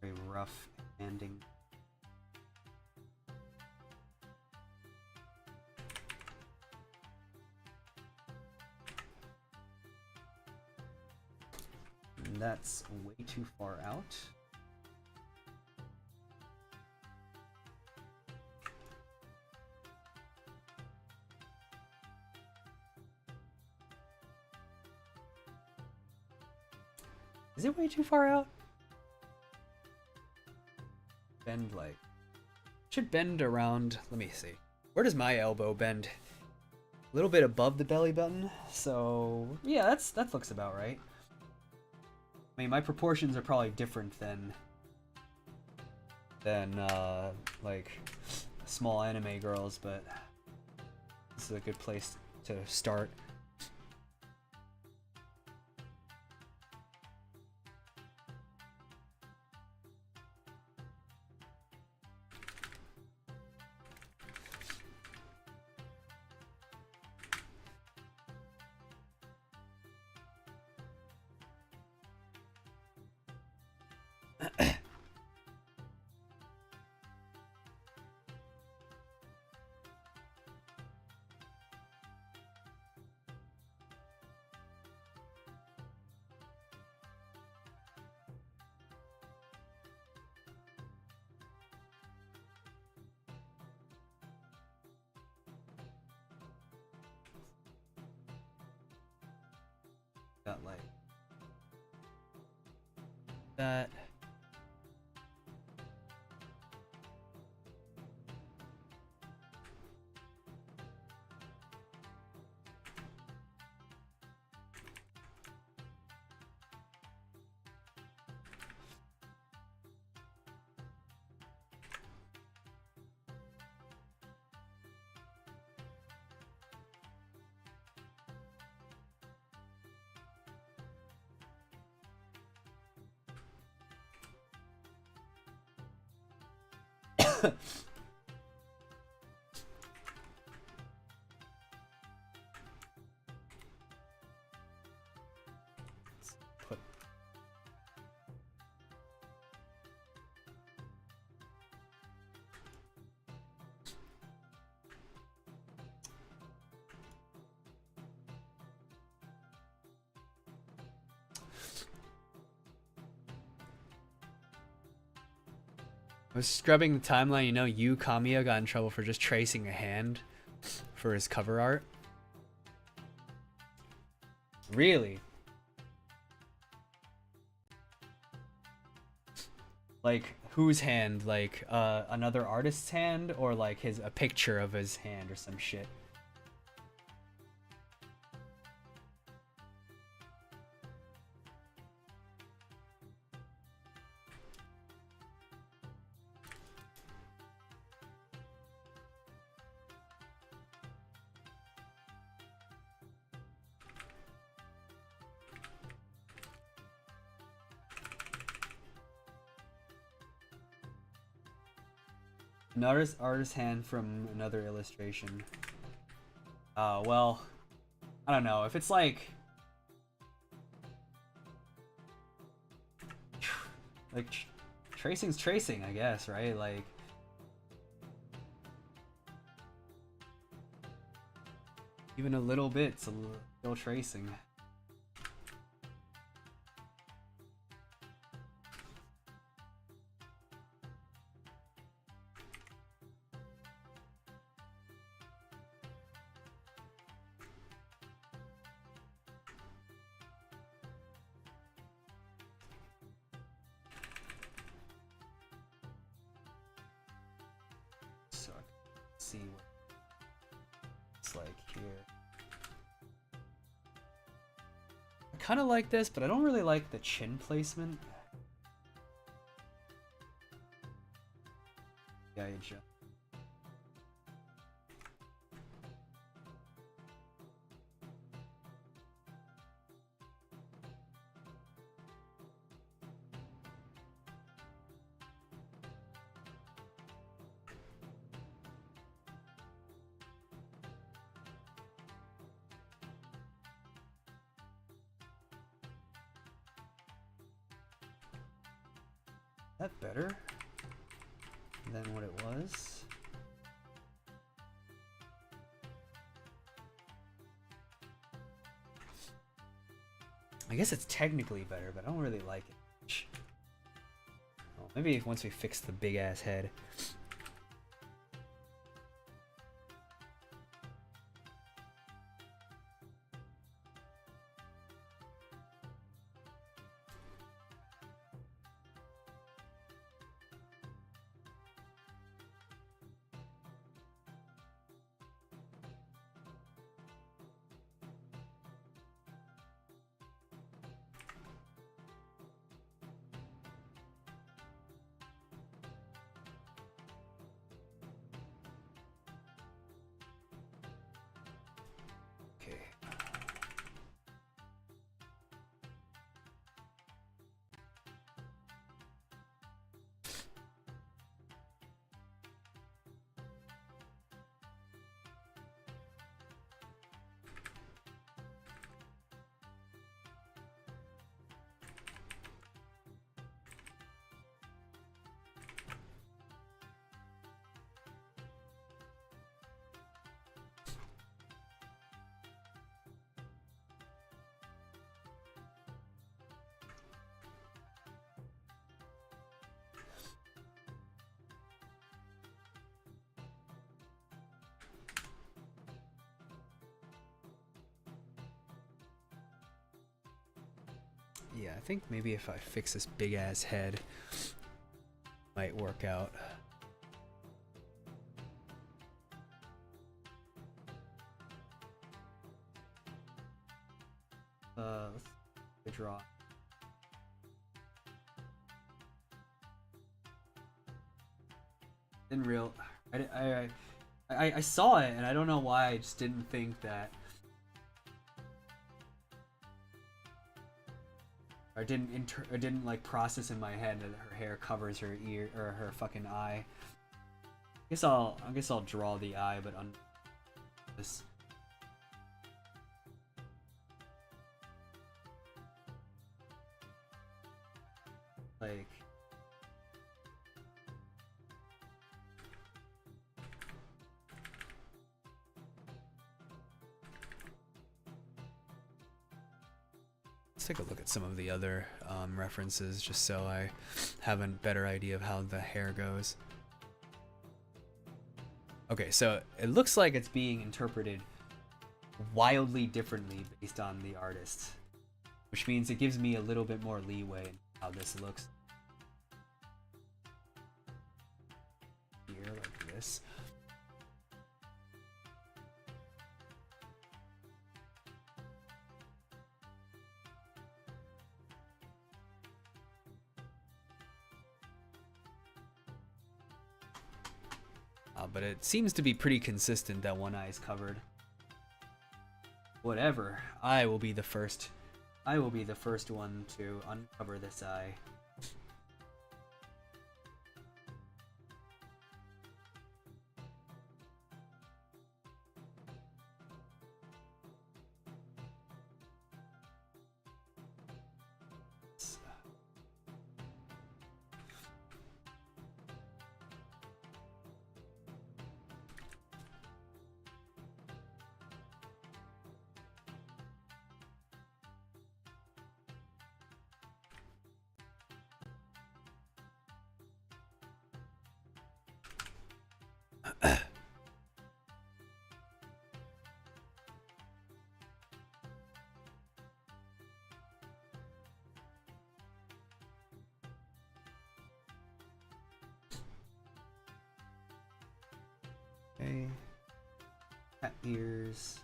very rough ending. And that's way too far out. Is it way too far out? Bend like should bend around. Let me see. Where does my elbow bend? A little bit above the belly button. So yeah, that looks about right. I mean, my proportions are probably different than like small anime girls, but this is a good place to start. Got like that. I was scrubbing the timeline, you know, Kamiya got in trouble for just tracing a hand for his cover art. Really? Like, whose hand? Like, another artist's hand? Or like a picture of his hand or some shit? An artist hand from another illustration. Well, I don't know. If it's like tracing's tracing, I guess, right? Like, even a little bit's still tracing. See what it's like here. I kind of like this, but I don't really like the chin placement. Yeah, you jump. That better than what it was? I guess it's technically better, but I don't really like it much. Well, maybe once we fix the big ass head. Yeah, I think maybe if I fix this big ass head, might work out. Let's draw. Didn't real. I saw it and I don't know why I just didn't think that. I didn't like process in my head that her hair covers her ear or her fucking eye. I guess I'll draw the eye, but on this. Like. Let's take a look at some of the other references just so I have a better idea of how the hair goes. Okay, so it looks like it's being interpreted wildly differently based on the artist, which means it gives me a little bit more leeway in how this looks. Here, like this. But it seems to be pretty consistent that one eye is covered. Whatever. I will be the first one to uncover this eye. Okay. Cat ears.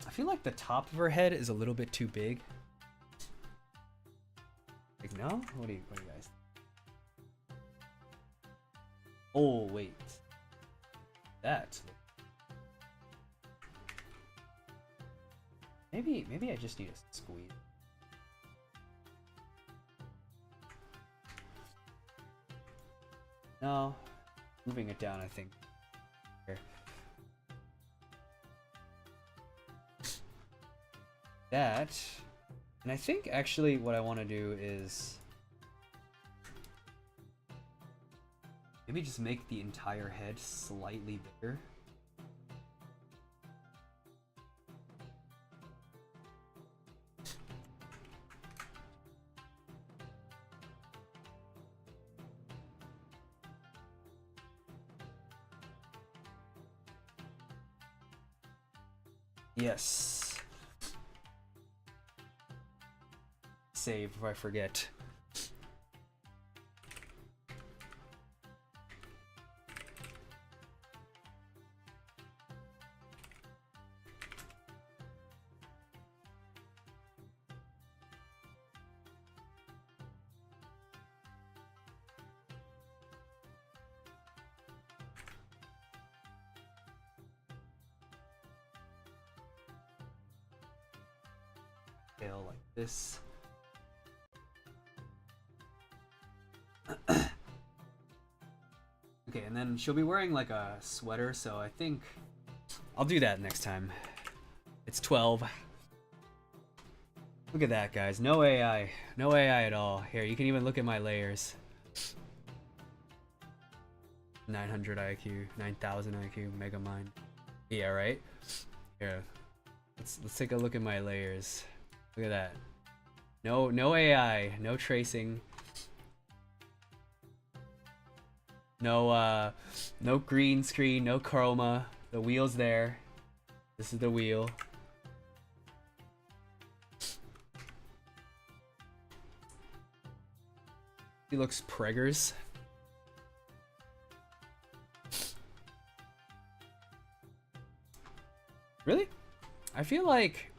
I feel like the top of her head is a little bit too big. Like, no? What do you guys? Oh, wait. That. Maybe I just need a squeeze. No. Moving it down, I think. Here. That, and I think actually what I want to do is maybe just make the entire head slightly bigger. Yes. Save if I forget. Tail like this. Okay, and then she'll be wearing like a sweater, so I think I'll do that next time. It's 12. Look at that, guys. No AI. No AI at all. Here, you can even look at my layers. 900 IQ, 9000 IQ, Mega Mind. Yeah, right? Here. Let's take a look at my layers. Look at that. No AI, no tracing. No green screen, no chroma. The wheel's there. This is the wheel. He looks preggers. Really? I feel like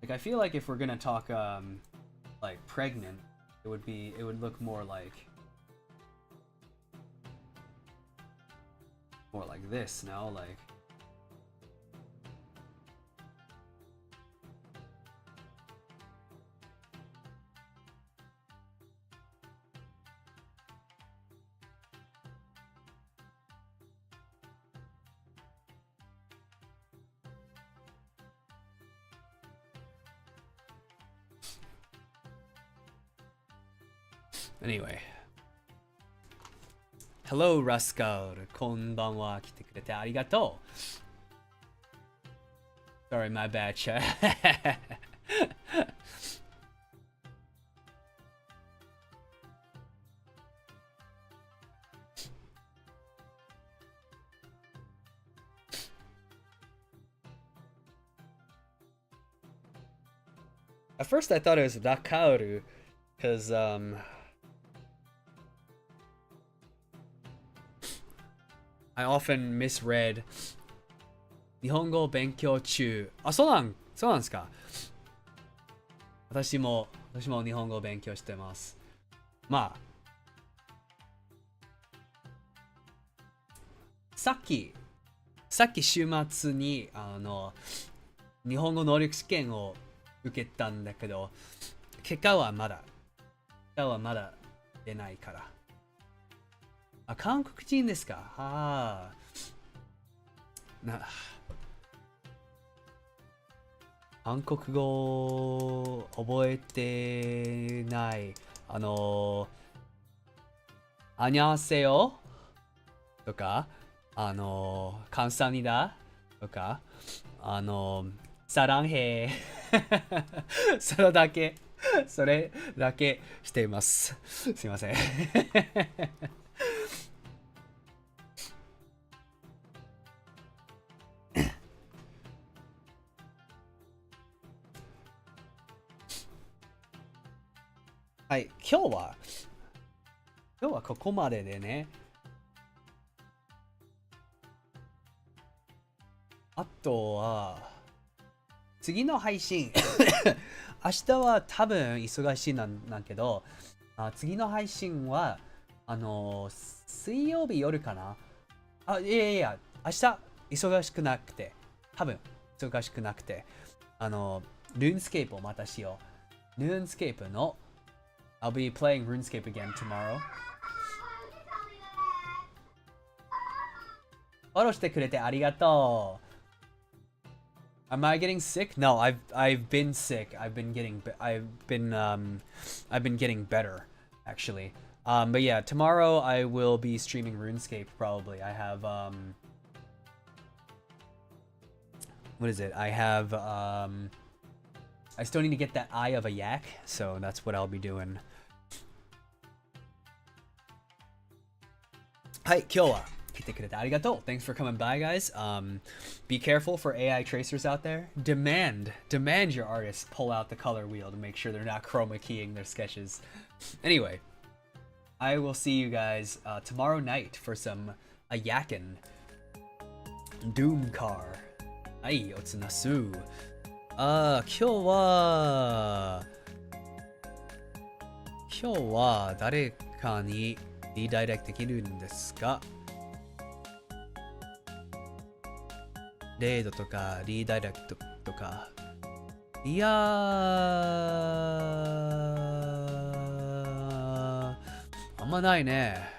I feel like if we're gonna talk like pregnant, it would look more like this, no? Like Anyway. Hello, Rascal. こんばんは。来てくれてありがとう。Sorry, my bad, chat. At first I thought it was Rakauru, because I often misread 日本語勉強中。あ、そうなんですか。私も日本語勉強してます。まあ、さっき週末に日本語能力試験を受けたんだけど、結果はまだ出ないから。あ、韓国人ですか。はあ。韓国語覚えてない。アニャンセヨとか、カンサニダとか、サランヘそれだけしています。すいません。はい、今日はここまででね。あとは次の配信明日は多分忙しいなんだけど、次の配信は水曜日夜かな。いや明日忙しくなくて、多分忙しくなくて、ルーンスケープをまたしよう。ルーンスケープのI'll be playing RuneScape again tomorrow. フォローしてくれてありがとう。Am I getting sick? No, I've been sick. I've been getting better actually. But yeah, tomorrow I will be streaming RuneScape probably. I have what is it? I have I still need to get that eye of a yak, so that's what I'll be doing. はい、今日は来てくれてありがとう。Thanks for coming by, guys. Be careful for AI tracers out there. Demand your artists pull out the color wheel to make sure they're not chroma keying their sketches. Anyway, I will see you guys tomorrow night for some a yakin Doom car. はい、おつなす。今日は誰かにリダイレクトできるんですか？レードとかリダイレクトとか。いやー、あんまないね。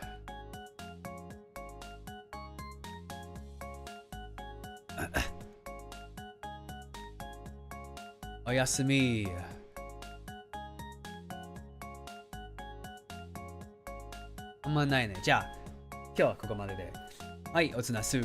おやすみ。あんまないね。じゃあ、今日はここまでで。はい、おつなす。